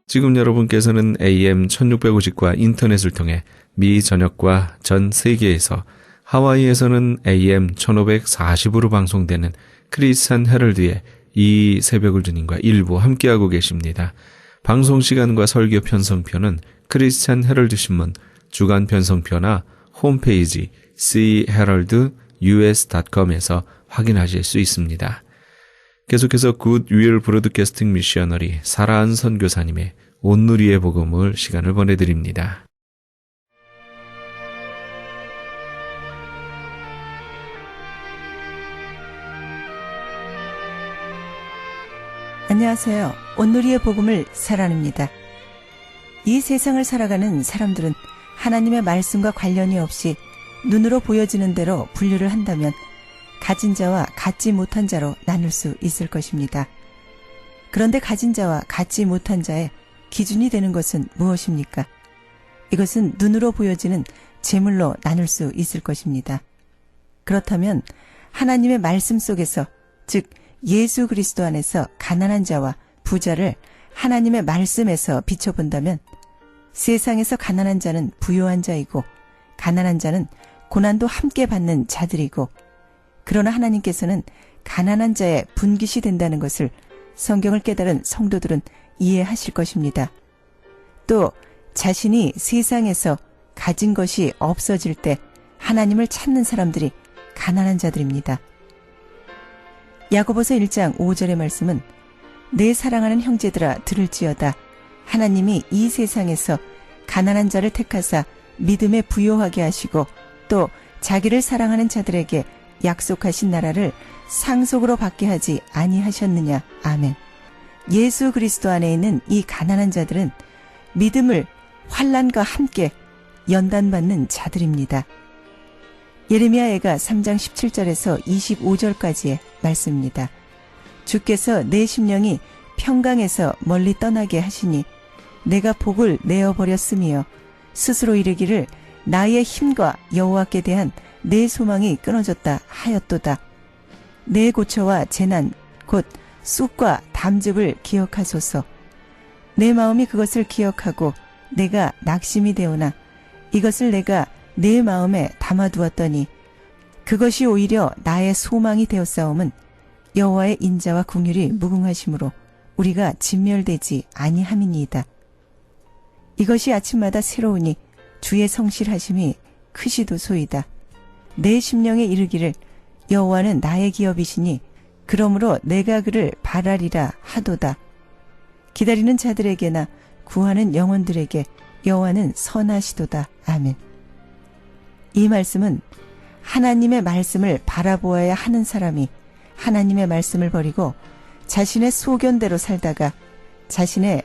A: 지금 여러분께서는 AM 1650과 인터넷을 통해 미 전역과 전 세계에서 하와이에서는 AM 1540으로 방송되는 크리스찬 헤럴드의 이 새벽을 주님과 일부 함께하고 계십니다. 방송 시간과 설교 편성표는 크리스찬 헤럴드 신문, 주간 편성표나 홈페이지 chaheraldus.com에서 확인하실 수 있습니다. 계속해서 굿 윌 브로드캐스팅 미셔너리 사라한 선교사님의 온누리의 복음을 시간을 보내드립니다.
C: 안녕하세요. 온누리의 복음을 사랑합니다. 이 세상을 살아가는 사람들은 하나님의 말씀과 관련이 없이 눈으로 보여지는 대로 분류를 한다면 가진 자와 갖지 못한 자로 나눌 수 있을 것입니다. 그런데 가진 자와 갖지 못한 자의 기준이 되는 것은 무엇입니까? 이것은 눈으로 보여지는 재물로 나눌 수 있을 것입니다. 그렇다면 하나님의 말씀 속에서, 즉 예수 그리스도 안에서 가난한 자와 부자를 하나님의 말씀에서 비춰본다면 세상에서 가난한 자는 부요한 자이고 가난한 자는 고난도 함께 받는 자들이고, 그러나 하나님께서는 가난한 자의 분깃이 된다는 것을 성경을 깨달은 성도들은 이해하실 것입니다. 또 자신이 세상에서 가진 것이 없어질 때 하나님을 찾는 사람들이 가난한 자들입니다. 야고보서 1장 5절의 말씀은 내 사랑하는 형제들아 들을지어다. 하나님이 이 세상에서 가난한 자를 택하사 믿음에 부요하게 하시고 또 자기를 사랑하는 자들에게 약속하신 나라를 상속으로 받게 하지 아니하셨느냐. 아멘. 예수 그리스도 안에 있는 이 가난한 자들은 믿음을 환난과 함께 연단받는 자들입니다. 예레미야애가 3장 17절에서 25절까지의 말씀입니다. 주께서 내 심령이 평강에서 멀리 떠나게 하시니 내가 복을 내어버렸으며 스스로 이르기를 나의 힘과 여호와께 대한 내 소망이 끊어졌다 하였도다. 내 고초와 재난 곧 쑥과 담즙을 기억하소서. 내 마음이 그것을 기억하고 내가 낙심이 되오나 이것을 내가 내 마음에 담아두었더니 그것이 오히려 나의 소망이 되었사옴은 여호와의 인자와 긍휼이 무궁하심으로 우리가 진멸되지 아니함이니이다. 이것이 아침마다 새로우니 주의 성실하심이 크시도소이다. 내 심령에 이르기를 여호와는 나의 기업이시니 그러므로 내가 그를 바라리라 하도다. 기다리는 자들에게나 구하는 영혼들에게 여호와는 선하시도다. 아멘. 이 말씀은 하나님의 말씀을 바라보아야 하는 사람이 하나님의 말씀을 버리고 자신의 소견대로 살다가 자신의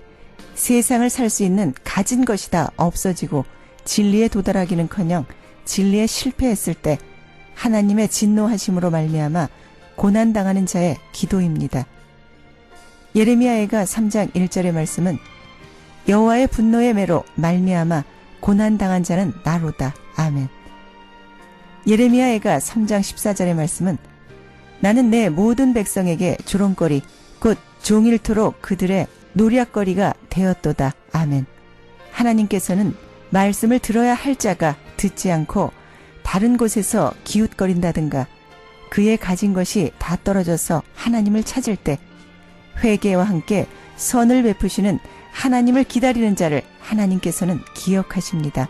C: 세상을 살 수 있는 가진 것이 다 없어지고 진리에 도달하기는커녕 진리에 실패했을 때 하나님의 진노하심으로 말미암아 고난당하는 자의 기도입니다. 예레미야애가 3장 1절의 말씀은 여호와의 분노의 매로 말미암아 고난당한 자는 나로다. 아멘. 예레미야애가 3장 14절의 말씀은 나는 내 모든 백성에게 조롱거리 곧 종일토록 그들의 노략거리가 되었도다. 아멘. 하나님께서는 말씀을 들어야 할 자가 듣지 않고 다른 곳에서 기웃거린다든가 그의 가진 것이 다 떨어져서 하나님을 찾을 때 회개와 함께 선을 베푸시는 하나님을 기다리는 자를 하나님께서는 기억하십니다.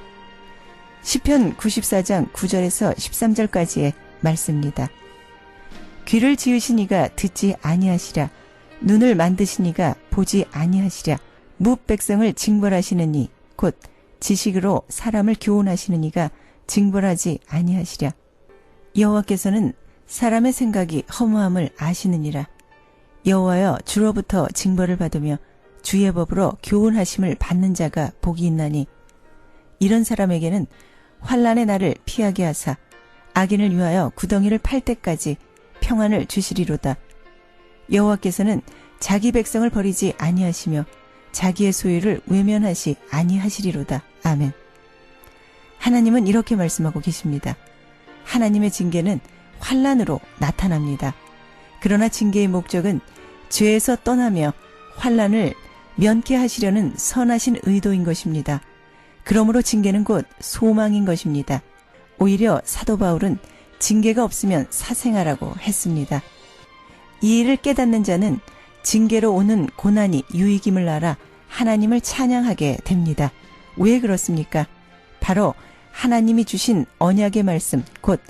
C: 시편 94장 9절에서 13절까지의 말씀입니다. 귀를 지으신 이가 듣지 아니하시랴. 눈을 만드신 이가 보지 아니하시랴. 무백성을 징벌하시는 이 곧 지식으로 사람을 교훈하시는 이가 징벌하지 아니하시랴. 여호와께서는 사람의 생각이 허무함을 아시느니라. 여호와여 주로부터 징벌을 받으며 주의 법으로 교훈하심을 받는 자가 복이 있나니 이런 사람에게는 환난의 날을 피하게 하사 악인을 위하여 구덩이를 팔 때까지 평안을 주시리로다. 여호와께서는 자기 백성을 버리지 아니하시며 자기의 소유를 외면하시 아니하시리로다. 아멘. 하나님은 이렇게 말씀하고 계십니다. 하나님의 징계는 환난으로 나타납니다. 그러나 징계의 목적은 죄에서 떠나며 환난을 면케하시려는 선하신 의도인 것입니다. 그러므로 징계는 곧 소망인 것입니다. 오히려 사도 바울은 징계가 없으면 사생하라고 했습니다. 이 일을 깨닫는 자는 징계로 오는 고난이 유익임을 알아 하나님을 찬양하게 됩니다. 왜 그렇습니까? 바로 하나님이 주신 언약의 말씀, 곧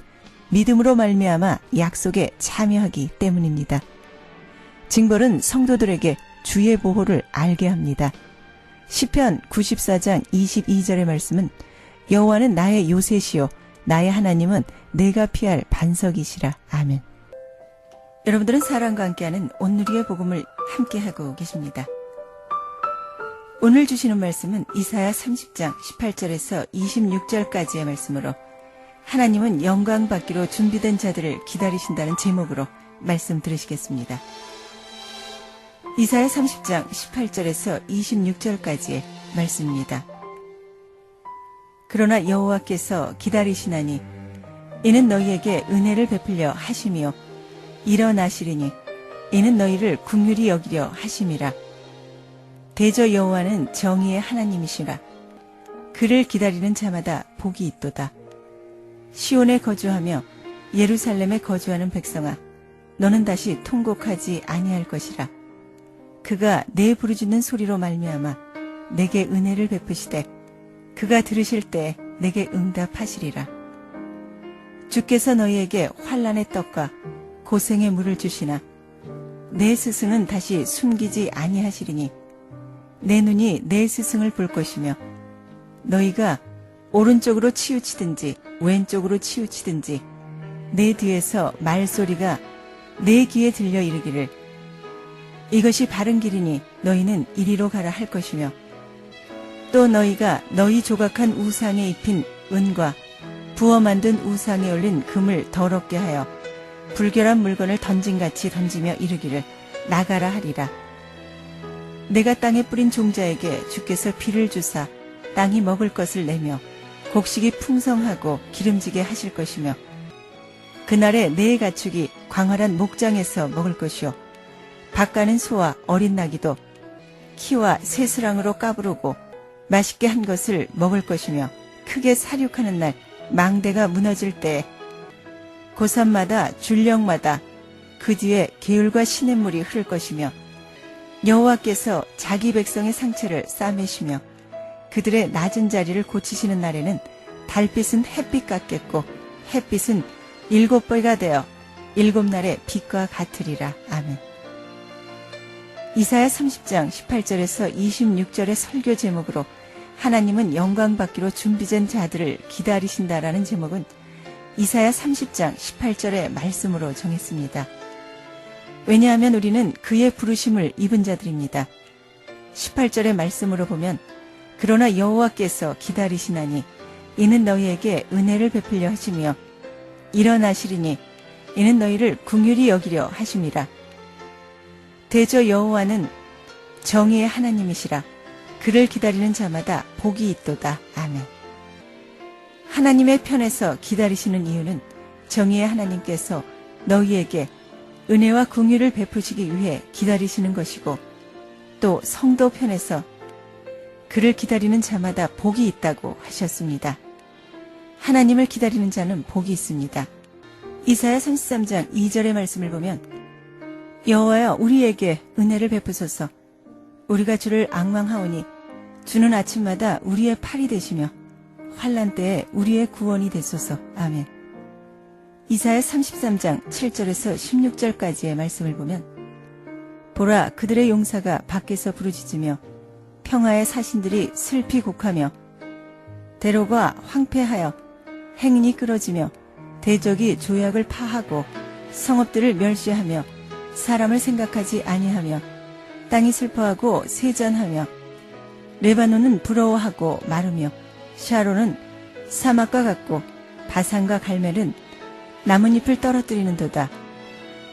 C: 믿음으로 말미암아 약속에 참여하기 때문입니다. 징벌은 성도들에게 주의 보호를 알게 합니다. 시편 94장 22절의 말씀은 여호와는 나의 요새시요 나의 하나님은 내가 피할 반석이시라. 아멘. 여러분들은 사랑과 함께하는 오늘의 복음을 함께하고 계십니다. 오늘 주시는 말씀은 이사야 30장 18절에서 26절까지의 말씀으로 하나님은 영광 받기로 준비된 자들을 기다리신다는 제목으로 말씀 들으시겠습니다. 이사야 30장 18절에서 26절까지의 말씀입니다. 그러나 여호와께서 기다리시나니 이는 너희에게 은혜를 베풀려 하심이요 일어나시리니 이는 너희를 긍휼히 여기려 하심이라. 대저 여호와는 정의의 하나님이시라. 그를 기다리는 자마다 복이 있도다. 시온에 거주하며 예루살렘에 거주하는 백성아, 너는 다시 통곡하지 아니할 것이라. 그가 내 부르짖는 소리로 말미암아 내게 은혜를 베푸시되 그가 들으실 때 내게 응답하시리라. 주께서 너희에게 환난의 떡과 고생의 물을 주시나 내 스승은 다시 숨기지 아니하시리니 내 눈이 내 스승을 볼 것이며 너희가 오른쪽으로 치우치든지 왼쪽으로 치우치든지 내 뒤에서 말소리가 내 귀에 들려 이르기를 이것이 바른 길이니 너희는 이리로 가라 할 것이며 또 너희가 너희 조각한 우상에 입힌 은과 부어 만든 우상에 올린 금을 더럽게 하여 불결한 물건을 던진같이 던지며 이르기를 나가라 하리라. 내가 땅에 뿌린 종자에게 주께서 비를 주사 땅이 먹을 것을 내며 곡식이 풍성하고 기름지게 하실 것이며 그날에 내 가축이 광활한 목장에서 먹을 것이요 밭가는 소와 어린 나귀도 키와 새수랑으로 까부르고 맛있게 한 것을 먹을 것이며 크게 사륙하는 날 망대가 무너질 때 고산마다 줄령마다 그 뒤에 개울과 시냇물이 흐를 것이며 여호와께서 자기 백성의 상처를 싸매시며 그들의 낮은 자리를 고치시는 날에는 달빛은 햇빛 같겠고 햇빛은 7배가 되어 7날의 빛과 같으리라. 아멘. 이사야 30장 18절에서 26절의 설교 제목으로 하나님은 영광 받기로 준비된 자들을 기다리신다라는 제목은 이사야 30장 18절의 말씀으로 정했습니다. 왜냐하면 우리는 그의 부르심을 입은 자들입니다. 18절의 말씀으로 보면 그러나 여호와께서 기다리시나니 이는 너희에게 은혜를 베풀려 하시며 일어나시리니 이는 너희를 긍휼히 여기려 하심이라. 대저 여호와는 정의의 하나님이시라. 그를 기다리는 자마다 복이 있도다. 아멘. 하나님의 편에서 기다리시는 이유는 정의의 하나님께서 너희에게 은혜와 긍휼을 베푸시기 위해 기다리시는 것이고 또 성도 편에서 그를 기다리는 자마다 복이 있다고 하셨습니다. 하나님을 기다리는 자는 복이 있습니다. 이사야 33장 2절의 말씀을 보면 여호와여 우리에게 은혜를 베푸소서. 우리가 주를 앙망하오니 주는 아침마다 우리의 팔이 되시며 환난 때에 우리의 구원이 되소서. 아멘. 이사야 33장 7절에서 16절까지의 말씀을 보면 보라 그들의 용사가 밖에서 부르짖으며 평화의 사신들이 슬피 곡하며 대로가 황폐하여 행인이 끊어지며 대적이 조약을 파하고 성읍들을 멸시하며 사람을 생각하지 아니하며 땅이 슬퍼하고 세잔하며 레바논은 부러워하고 마르며 샤론은 사막과 같고 바산과 갈멜은 나뭇잎을 떨어뜨리는도다.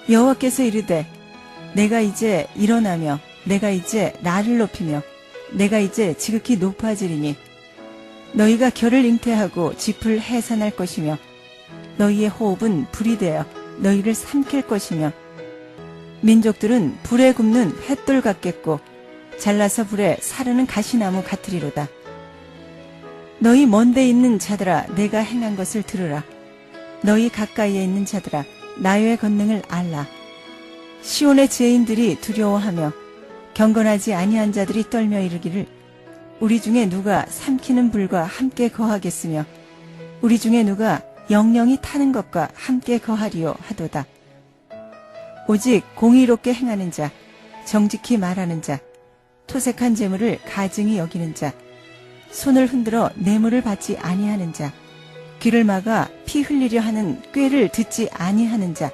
C: 여호와께서 이르되 내가 이제 일어나며 내가 이제 나를 높이며 내가 이제 지극히 높아지리니 너희가 결을 잉태하고 짚을 해산할 것이며 너희의 호흡은 불이 되어 너희를 삼킬 것이며 민족들은 불에 굽는 횃돌 같겠고 잘라서 불에 사르는 가시나무 같으리로다. 너희 먼데 있는 자들아 내가 행한 것을 들으라. 너희 가까이에 있는 자들아 나의 권능을 알라. 시온의 죄인들이 두려워하며 경건하지 아니한 자들이 떨며 이르기를 우리 중에 누가 삼키는 불과 함께 거하겠으며 우리 중에 누가 영영이 타는 것과 함께 거하리요 하도다. 오직 공의롭게 행하는 자, 정직히 말하는 자, 토색한 재물을 가증히 여기는 자, 손을 흔들어 뇌물을 받지 아니하는 자, 귀를 막아 피 흘리려 하는 꾀를 듣지 아니하는 자,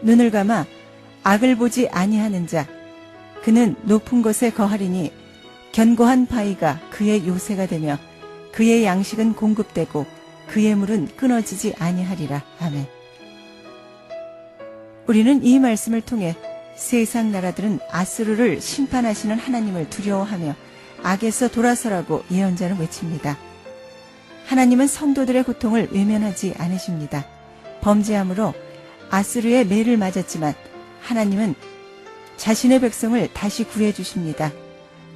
C: 눈을 감아 악을 보지 아니하는 자, 그는 높은 곳에 거하리니 견고한 바위가 그의 요새가 되며 그의 양식은 공급되고 그의 물은 끊어지지 아니하리라. 아멘. 우리는 이 말씀을 통해 세상 나라들은 아수르를 심판하시는 하나님을 두려워하며 악에서 돌아서라고 예언자는 외칩니다. 하나님은 성도들의 고통을 외면하지 않으십니다. 범죄함으로 아수르의 매를 맞았지만 하나님은 자신의 백성을 다시 구해주십니다.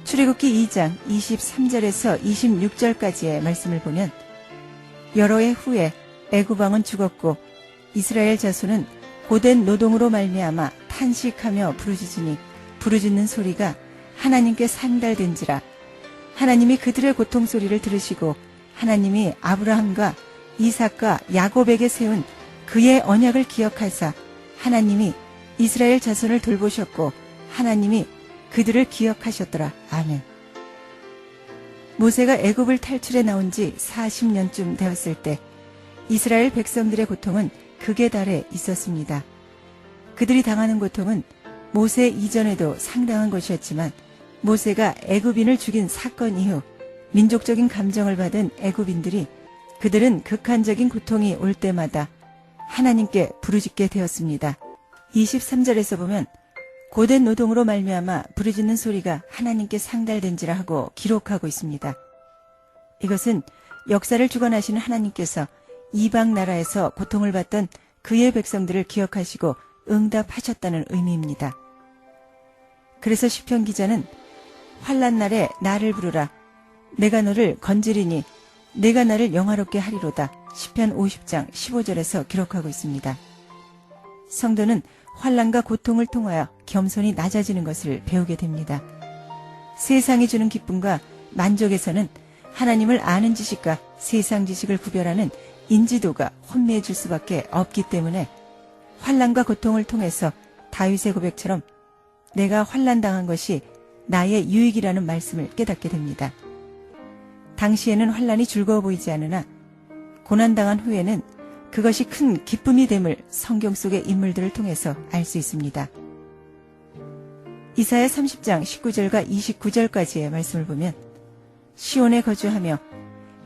C: 출애굽기 2장 23절에서 26절까지의 말씀을 보면 여러 해 후에 애굽 왕은 죽었고 이스라엘 자손은 고된 노동으로 말미암아 탄식하며 부르짖으니 부르짖는 소리가 하나님께 상달된지라. 하나님이 그들의 고통 소리를 들으시고 하나님이 아브라함과 이삭과 야곱에게 세운 그의 언약을 기억하사 하나님이 이스라엘 자손을 돌보셨고 하나님이 그들을 기억하셨더라. 아멘. 모세가 애굽을 탈출해 나온 지 40년쯤 되었을 때 이스라엘 백성들의 고통은 극에 달해 있었습니다. 그들이 당하는 고통은 모세 이전에도 상당한 것이었지만 모세가 애굽인을 죽인 사건 이후 민족적인 감정을 받은 애굽인들이 그들은 극한적인 고통이 올 때마다 하나님께 부르짖게 되었습니다. 23절에서 보면 고된 노동으로 말미암아 부르짖는 소리가 하나님께 상달된지라 하고 기록하고 있습니다. 이것은 역사를 주관하시는 하나님께서 이방 나라에서 고통을 받던 그의 백성들을 기억하시고 응답하셨다는 의미입니다. 그래서 시편 기자는 환난 날에 나를 부르라. 내가 너를 건지리니 내가 나를 영화롭게 하리로다. 시편 50장 15절에서 기록하고 있습니다. 성도는 환난과 고통을 통하여 겸손히 낮아지는 것을 배우게 됩니다. 세상이 주는 기쁨과 만족에서는 하나님을 아는 지식과 세상 지식을 구별하는 인지도가 혼미해질 수밖에 없기 때문에 환난과 고통을 통해서 다윗의 고백처럼 내가 환난당한 것이 나의 유익이라는 말씀을 깨닫게 됩니다. 당시에는 환난이 즐거워 보이지 않으나 고난당한 후에는 그것이 큰 기쁨이 됨을 성경 속의 인물들을 통해서 알 수 있습니다. 이사야 30장 19절과 29절까지의 말씀을 보면 시온에 거주하며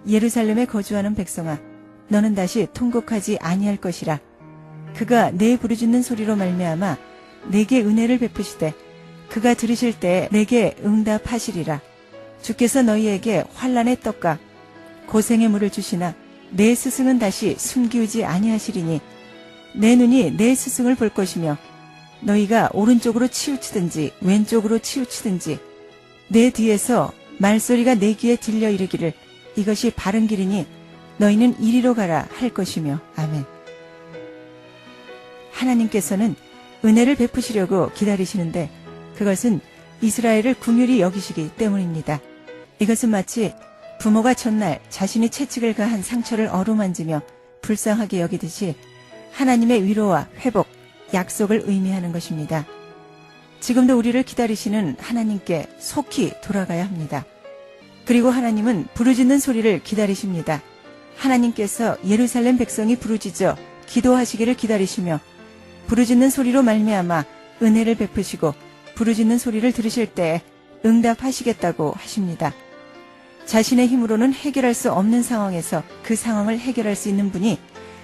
C: 예루살렘에 거주하는 백성아 너는 다시 통곡하지 아니할 것이라. 그가 내 부르짖는 소리로 말미암아 내게 은혜를 베푸시되 그가 들으실 때에 내게 응답하시리라. 주께서 너희에게 환난의 떡과 고생의 물을 주시나 내 스승은 다시 숨기우지 아니하시리니 내 눈이 내 스승을 볼 것이며 너희가 오른쪽으로 치우치든지 왼쪽으로 치우치든지 내 뒤에서 말소리가 내 귀에 들려 이르기를 이것이 바른 길이니 너희는 이리로 가라 할 것이며. 아멘. 하나님께서는 은혜를 베푸시려고 기다리시는데 그것은 이스라엘을 긍휼히 여기시기 때문입니다. 이것은 마치 부모가 전날 자신이 채찍을 가한 상처를 어루만지며 불쌍하게 여기듯이 하나님의 위로와 회복, 약속을 의미하는 것입니다. 지금도 우리를 기다리시는 하나님께 속히 돌아가야 합니다. 그리고 하나님은 부르짖는 소리를 기다리십니다. 하나님께서 예루살렘 백성이 부르짖어 기도하시기를 기다리시며 부르짖는 소리로 말미암아 은혜를 베푸시고 부르짖는 소리를 들으실 때 응답하시겠다고 하십니다. 자신의 힘으로는 해결할 수 없는 상황에서 그 상황을 해결할 수 있는 분이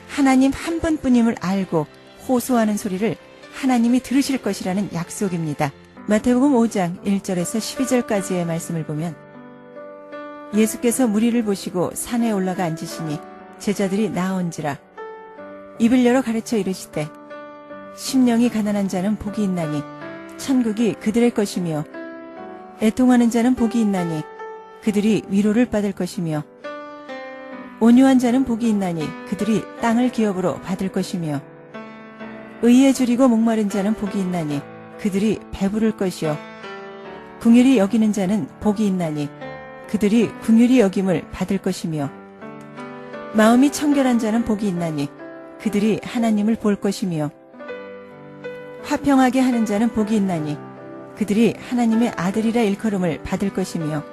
C: 하나님 한 분뿐임을 알고 호소하는 소리를 하나님이 들으실 것이라는 약속입니다. 마태복음 5장 1절에서 12절까지의 말씀을 보면 예수께서 무리를 보시고 산에 올라가 앉으시니 제자들이 나온지라. 입을 열어 가르쳐 이르시되 심령이 가난한 자는 복이 있나니 천국이 그들의 것이며 애통하는 자는 복이 있나니 그들이 위로를 받을 것이며 온유한 자는 복이 있나니 그들이 땅을 기업으로 받을 것이며 의에 줄이고 목마른 자는 복이 있나니 그들이 배부를 것이요 긍휼히 여기는 자는 복이 있나니 그들이 긍휼히 여김을 받을 것이며 마음이 청결한 자는 복이 있나니 그들이 하나님을 볼 것이며 화평하게 하는 자는 복이 있나니 그들이 하나님의 아들이라 일컬음을 받을 것이며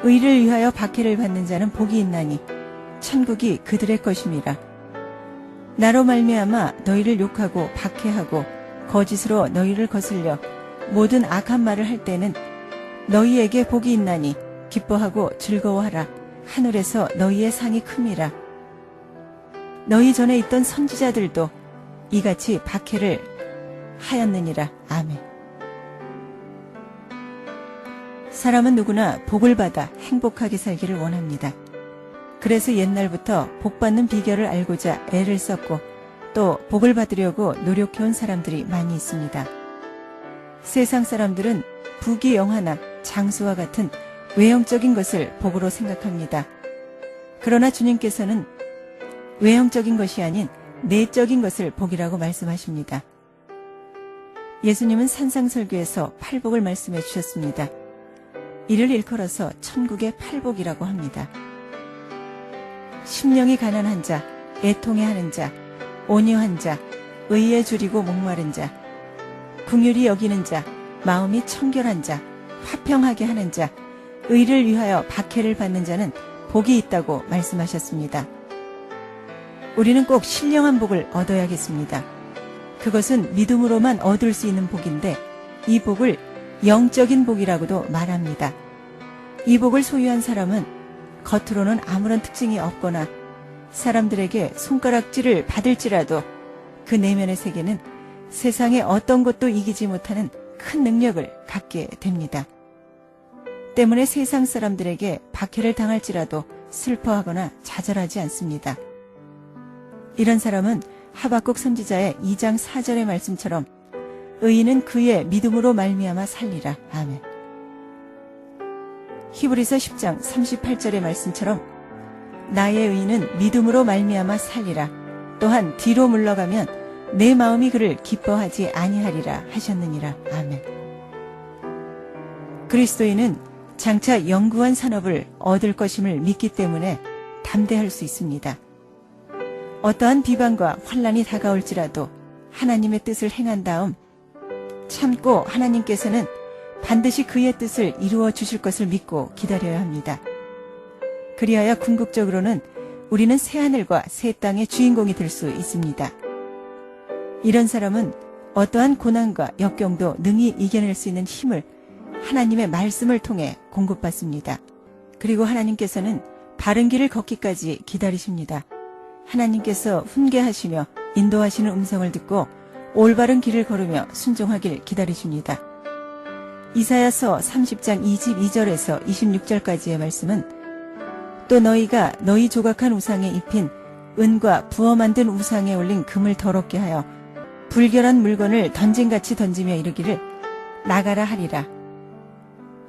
C: 의를 위하여 박해를 받는 자는 복이 있나니 천국이 그들의 것임이라. 나로 말미암아 너희를 욕하고 박해하고 거짓으로 너희를 거슬려 모든 악한 말을 할 때는 너희에게 복이 있나니 기뻐하고 즐거워하라. 하늘에서 너희의 상이 큼이라. 너희 전에 있던 선지자들도 이같이 박해를 하였느니라. 아멘. 사람은 누구나 복을 받아 행복하게 살기를 원합니다. 그래서 옛날부터 복받는 비결을 알고자 애를 썼고 또 복을 받으려고 노력해온 사람들이 많이 있습니다. 세상 사람들은 부귀 영화나 장수와 같은 외형적인 것을 복으로 생각합니다. 그러나 주님께서는 외형적인 것이 아닌 내적인 것을 복이라고 말씀하십니다. 예수님은 산상설교에서 팔복을 말씀해 주셨습니다. 이를 일컬어서 천국의 팔복이라고 합니다. 심령이 가난한 자, 애통해하는 자, 온유한 자, 의에 줄이고 목마른 자, 긍휼히 여기는 자, 마음이 청결한 자, 화평하게 하는 자, 의를 위하여 박해를 받는 자는 복이 있다고 말씀하셨습니다. 우리는 꼭 신령한 복을 얻어야겠습니다. 그것은 믿음으로만 얻을 수 있는 복인데 이 복을 영적인 복이라고도 말합니다. 이 복을 소유한 사람은 겉으로는 아무런 특징이 없거나 사람들에게 손가락질을 받을지라도 그 내면의 세계는 세상의 어떤 것도 이기지 못하는 큰 능력을 갖게 됩니다. 때문에 세상 사람들에게 박해를 당할지라도 슬퍼하거나 좌절하지 않습니다. 이런 사람은 하박국 선지자의 2장 4절의 말씀처럼 의인은 그의 믿음으로 말미암아 살리라. 아멘. 히브리서 10장 38절의 말씀처럼 나의 의인은 믿음으로 말미암아 살리라. 또한 뒤로 물러가면 내 마음이 그를 기뻐하지 아니하리라 하셨느니라. 아멘. 그리스도인은 장차 영구한 산업을 얻을 것임을 믿기 때문에 담대할 수 있습니다. 어떠한 비방과 환난이 다가올지라도 하나님의 뜻을 행한 다음 참고 하나님께서는 반드시 그의 뜻을 이루어 주실 것을 믿고 기다려야 합니다. 그리하여 궁극적으로는 우리는 새하늘과 새 땅의 주인공이 될 수 있습니다. 이런 사람은 어떠한 고난과 역경도 능히 이겨낼 수 있는 힘을 하나님의 말씀을 통해 공급받습니다. 그리고 하나님께서는 바른 길을 걷기까지 기다리십니다. 하나님께서 훈계하시며 인도하시는 음성을 듣고 올바른 길을 걸으며 순종하길 기다리십니다. 이사야서 30장 22절에서 26절까지의 말씀은 또 너희가 너희 조각한 우상에 입힌 은과 부어 만든 우상에 올린 금을 더럽게 하여 불결한 물건을 던짐같이 던지며 이르기를 나가라 하리라.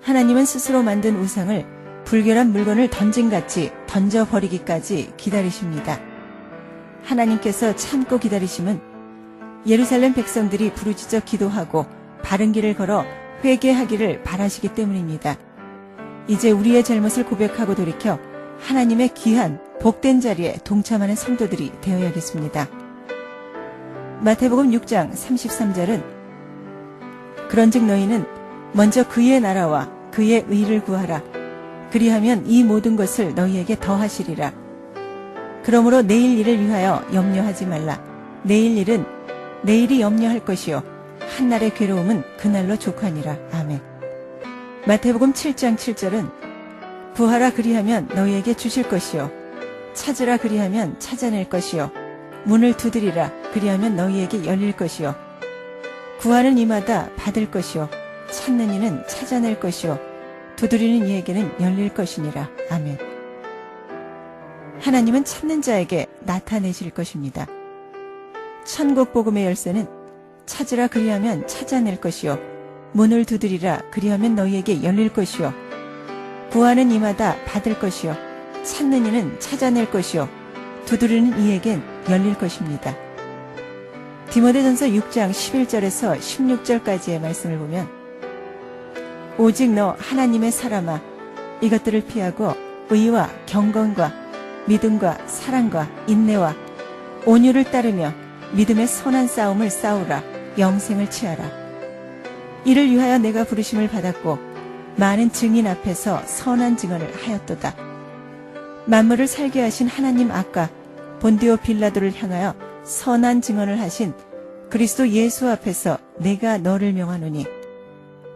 C: 하나님은 스스로 만든 우상을 불결한 물건을 던짐같이 던져버리기까지 기다리십니다. 하나님께서 참고 기다리심은 예루살렘 백성들이 부르짖어 기도하고 바른 길을 걸어 회개하기를 바라시기 때문입니다. 이제 우리의 잘못을 고백하고 돌이켜 하나님의 귀한 복된 자리에 동참하는 성도들이 되어야겠습니다. 마태복음 6장 33절은 그런즉 너희는 먼저 그의 나라와 그의 의를 구하라. 그리하면 이 모든 것을 너희에게 더하시리라. 그러므로 내일 일을 위하여 염려하지 말라. 내일 일은 내일이 염려할 것이요 한날의 괴로움은 그날로 족하니라. 아멘. 마태복음 7장 7절은 구하라 그리하면 너희에게 주실 것이요 찾으라 그리하면 찾아낼 것이요 문을 두드리라 그리하면 너희에게 열릴 것이요 구하는 이마다 받을 것이요 찾는 이는 찾아낼 것이요 두드리는 이에게는 열릴 것이니라. 아멘. 하나님은 찾는 자에게 나타내실 것입니다. 천국 복음의 열쇠는 찾으라 그리하면 찾아낼 것이요 문을 두드리라 그리하면 너희에게 열릴 것이요 구하는 이마다 받을 것이요 찾는 이는 찾아낼 것이요 두드리는 이에겐 열릴 것입니다. 디모데전서 6장 11절에서 16절까지의 말씀을 보면 오직 너 하나님의 사람아 이것들을 피하고 의와 경건과 믿음과 사랑과 인내와 온유를 따르며 믿음의 선한 싸움을 싸우라. 영생을 취하라. 이를 위하여 내가 부르심을 받았고 많은 증인 앞에서 선한 증언을 하였도다. 만물을 살게 하신 하나님 앞과 본디오 빌라도를 향하여 선한 증언을 하신 그리스도 예수 앞에서 내가 너를 명하노니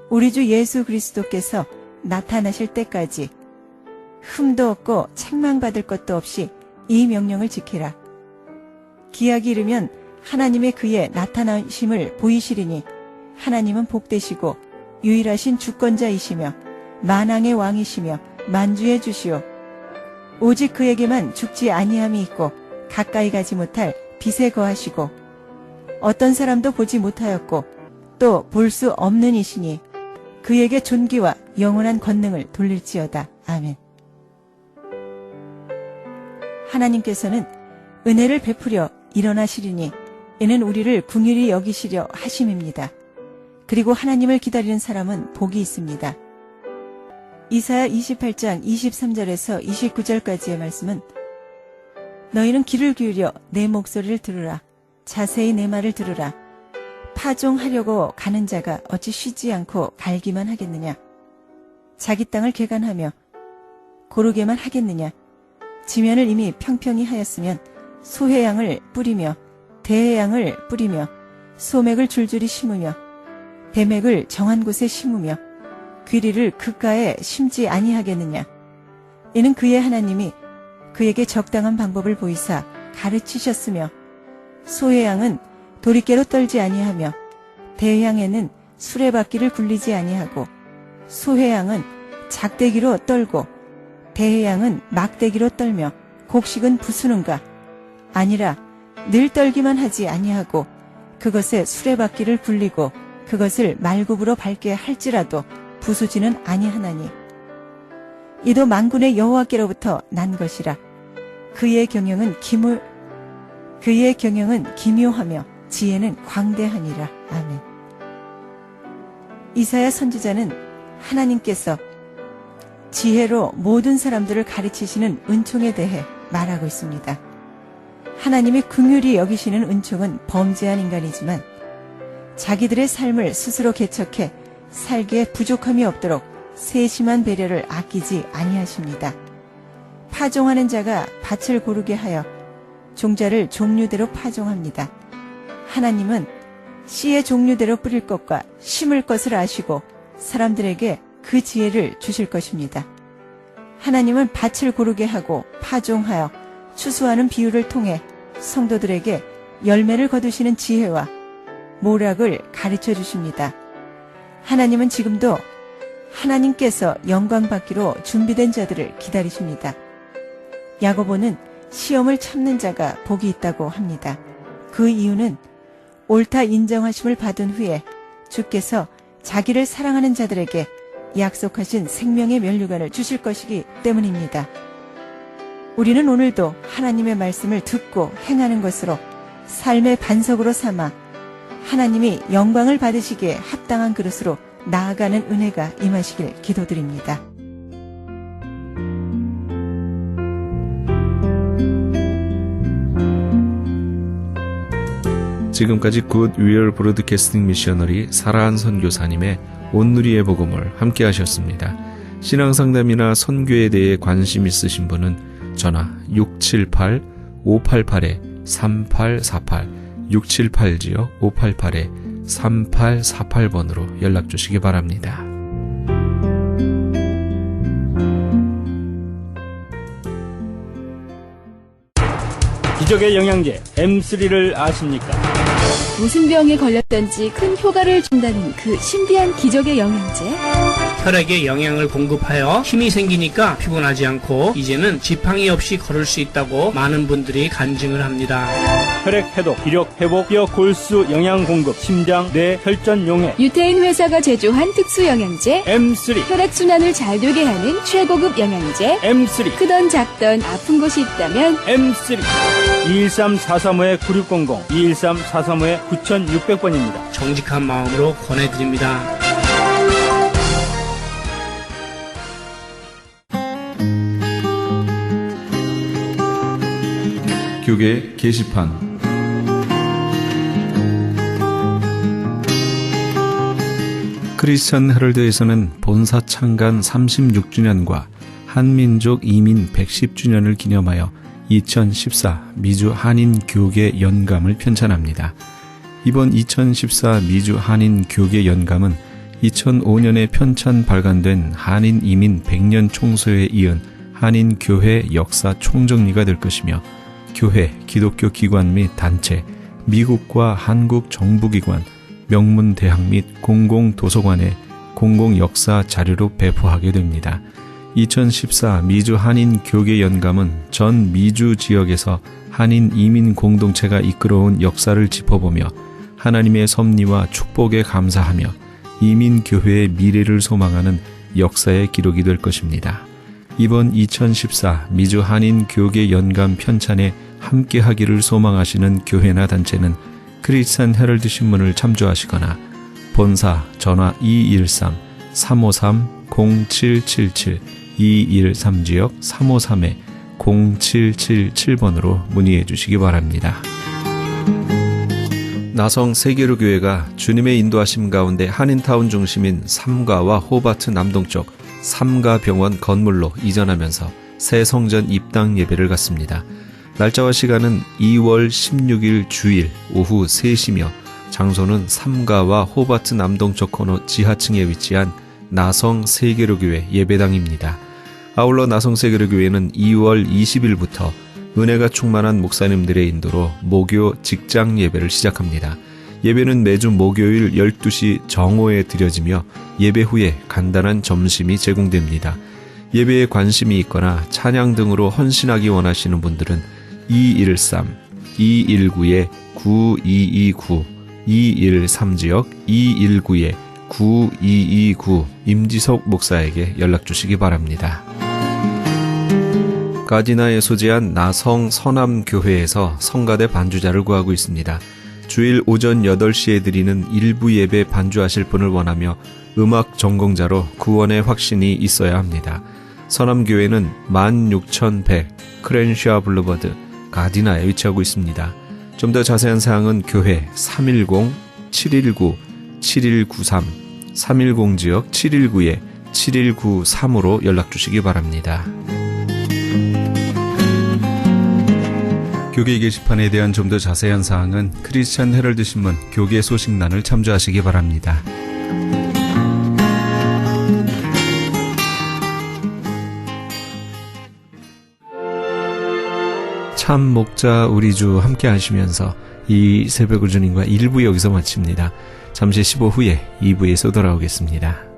C: 우리 주 예수 그리스도께서 나타나실 때까지 흠도 없고 책망받을 것도 없이 이 명령을 지키라. 기약이 이르면 하나님의 그의 나타나심을 보이시리니 하나님은 복되시고 유일하신 주권자이시며 만왕의 왕이시며 만주의 주시오. 오직 그에게만 죽지 아니함이 있고 가까이 가지 못할 빛에 거하시고 어떤 사람도 보지 못하였고 또 볼 수 없는 이시니 그에게 존귀와 영원한 권능을 돌릴지어다. 아멘. 하나님께서는 은혜를 베푸려 일어나시리니 이는 우리를 긍휼히 여기시려 하심입니다. 그리고 하나님을 기다리는 사람은 복이 있습니다. 이사야 28장 23절에서 29절까지의 말씀은 너희는 귀를 기울여 내 목소리를 들으라. 자세히 내 말을 들으라. 파종하려고 가는 자가 어찌 쉬지 않고 갈기만 하겠느냐. 자기 땅을 개간하며 고르게만 하겠느냐. 지면을 이미 평평히 하였으면 소해양을 뿌리며 대해양을 뿌리며 소맥을 줄줄이 심으며 배맥을 정한 곳에 심으며 귀리를 그가에 심지 아니하겠느냐. 이는 그의 하나님이 그에게 적당한 방법을 보이사 가르치셨으며 소해양은 도리깨로 떨지 아니하며 대해양에는 수레바퀴를 굴리지 아니하고 소해양은 작대기로 떨고 대해양은 막대기로 떨며 곡식은 부수는가. 아니라 늘 떨기만 하지 아니하고 그것에 수레바퀴를 굴리고 그것을 말굽으로 밟게 할지라도 부수지는 아니하나니 이도 만군의 여호와께로부터 난 것이라. 그의 경영은 기묘하며 지혜는 광대하니라. 아멘. 이사야 선지자는 하나님께서 지혜로 모든 사람들을 가르치시는 은총에 대해 말하고 있습니다. 하나님이 긍휼히 여기시는 은총은 범죄한 인간이지만 자기들의 삶을 스스로 개척해 살기에 부족함이 없도록 세심한 배려를 아끼지 아니하십니다. 파종하는 자가 밭을 고르게 하여 종자를 종류대로 파종합니다. 하나님은 씨의 종류대로 뿌릴 것과 심을 것을 아시고 사람들에게 그 지혜를 주실 것입니다. 하나님은 밭을 고르게 하고 파종하여 추수하는 비유를 통해 성도들에게 열매를 거두시는 지혜와 모략을 가르쳐 주십니다. 하나님은 지금도 하나님께서 영광 받기로 준비된 자들을 기다리십니다. 야고보는 시험을 참는 자가 복이 있다고 합니다. 그 이유는 옳다 인정하심을 받은 후에 주께서 자기를 사랑하는 자들에게 약속하신 생명의 면류관을 주실 것이기 때문입니다. 우리는 오늘도 하나님의 말씀을 듣고 행하는 것으로 삶의 반석으로 삼아 하나님이 영광을 받으시기에 합당한 그릇으로 나아가는 은혜가 임하시길 기도드립니다.
A: 지금까지 굿 위얼 브로드캐스팅 미셔너리 사라한 선교사님의 온누리의 복음을 함께 하셨습니다. 신앙상담이나 선교에 대해 관심 있으신 분은 전화 678-588-3848 678-588-3848번으로 연락 주시기 바랍니다.
D: 기적의 영양제 M3를 아십니까?
E: 무슨 병에 걸렸던지 큰 효과를 준다는 그 신비한 기적의 영양제.
F: 혈액에 영양을 공급하여 힘이 생기니까 피곤하지 않고 이제는 지팡이 없이 걸을 수 있다고 많은 분들이 간증을 합니다.
D: 혈액 해독, 기력 회복, 뼈 골수 영양 공급, 심장, 뇌, 혈전 용해.
E: 유태인 회사가 제조한 특수 영양제.
D: M3.
E: 혈액 순환을 잘 되게 하는 최고급 영양제.
D: M3.
E: 크던 작던 아픈 곳이 있다면
D: M3. 213-435-9600, 213-435-9600번입니다.
F: 정직한 마음으로 권해드립니다.
A: 교계 게시판. 크리스천 헤럴드에서는 본사 창간 36주년과 한민족 이민 110주년을 기념하여 2014 미주 한인 교계 연감을 편찬합니다. 이번 2014 미주 한인 교계 연감은 2005년에 편찬 발간된 한인 이민 100년 총소에 이은 한인 교회 역사 총정리가 될 것이며 교회, 기독교 기관 및 단체, 미국과 한국 정부기관, 명문대학 및 공공도서관의 공공역사 자료로 배포하게 됩니다. 2014 미주 한인 교계 연감은 전 미주 지역에서 한인 이민 공동체가 이끌어온 역사를 짚어보며 하나님의 섭리와 축복에 감사하며 이민교회의 미래를 소망하는 역사의 기록이 될 것입니다. 이번 2014 미주 한인 교계 연감 편찬에 함께하기를 소망하시는 교회나 단체는 크리스찬 헤럴드 신문을 참조하시거나 본사 전화 213-353-0777 213지역 353-0777번으로 문의해 주시기 바랍니다. 나성 세계로 교회가 주님의 인도하심 가운데 한인타운 중심인 삼가와 호바트 남동쪽 삼가병원 건물로 이전하면서 새 성전 입당 예배를 갖습니다. 날짜와 시간은 2월 16일 주일 오후 3시며 장소는 삼가와 호바트 남동쪽 코너 지하층에 위치한 나성 세계로교회 예배당입니다. 아울러 나성 세계로교회는 2월 20일부터 은혜가 충만한 목사님들의 인도로 목요 직장 예배를 시작합니다. 예배는 매주 목요일 12시 정오에 드려지며 예배 후에 간단한 점심이 제공됩니다. 예배에 관심이 있거나 찬양 등으로 헌신하기 원하시는 분들은 213-219-9229 213지역 219-9229 임지석 목사에게 연락주시기 바랍니다. 가디나에 소재한 나성 서남교회에서 성가대 반주자를 구하고 있습니다. 주일 오전 8시에 드리는 일부 예배 반주하실 분을 원하며 음악 전공자로 구원의 확신이 있어야 합니다. 서남교회는 16100 크렌샤 블루버드 가디나에 위치하고 있습니다. 좀 더 자세한 사항은 교회 310-719-7193 310지역 719-7193으로 연락주시기 바랍니다. 교계 게시판에 대한 좀 더 자세한 사항은 크리스찬 헤럴드 신문 교계 소식란을 참조하시기 바랍니다. 참 목자 우리 주 함께 하시면서 이 새벽을 주님과 1부 여기서 마칩니다. 잠시 15 후에 2부에서 돌아오겠습니다.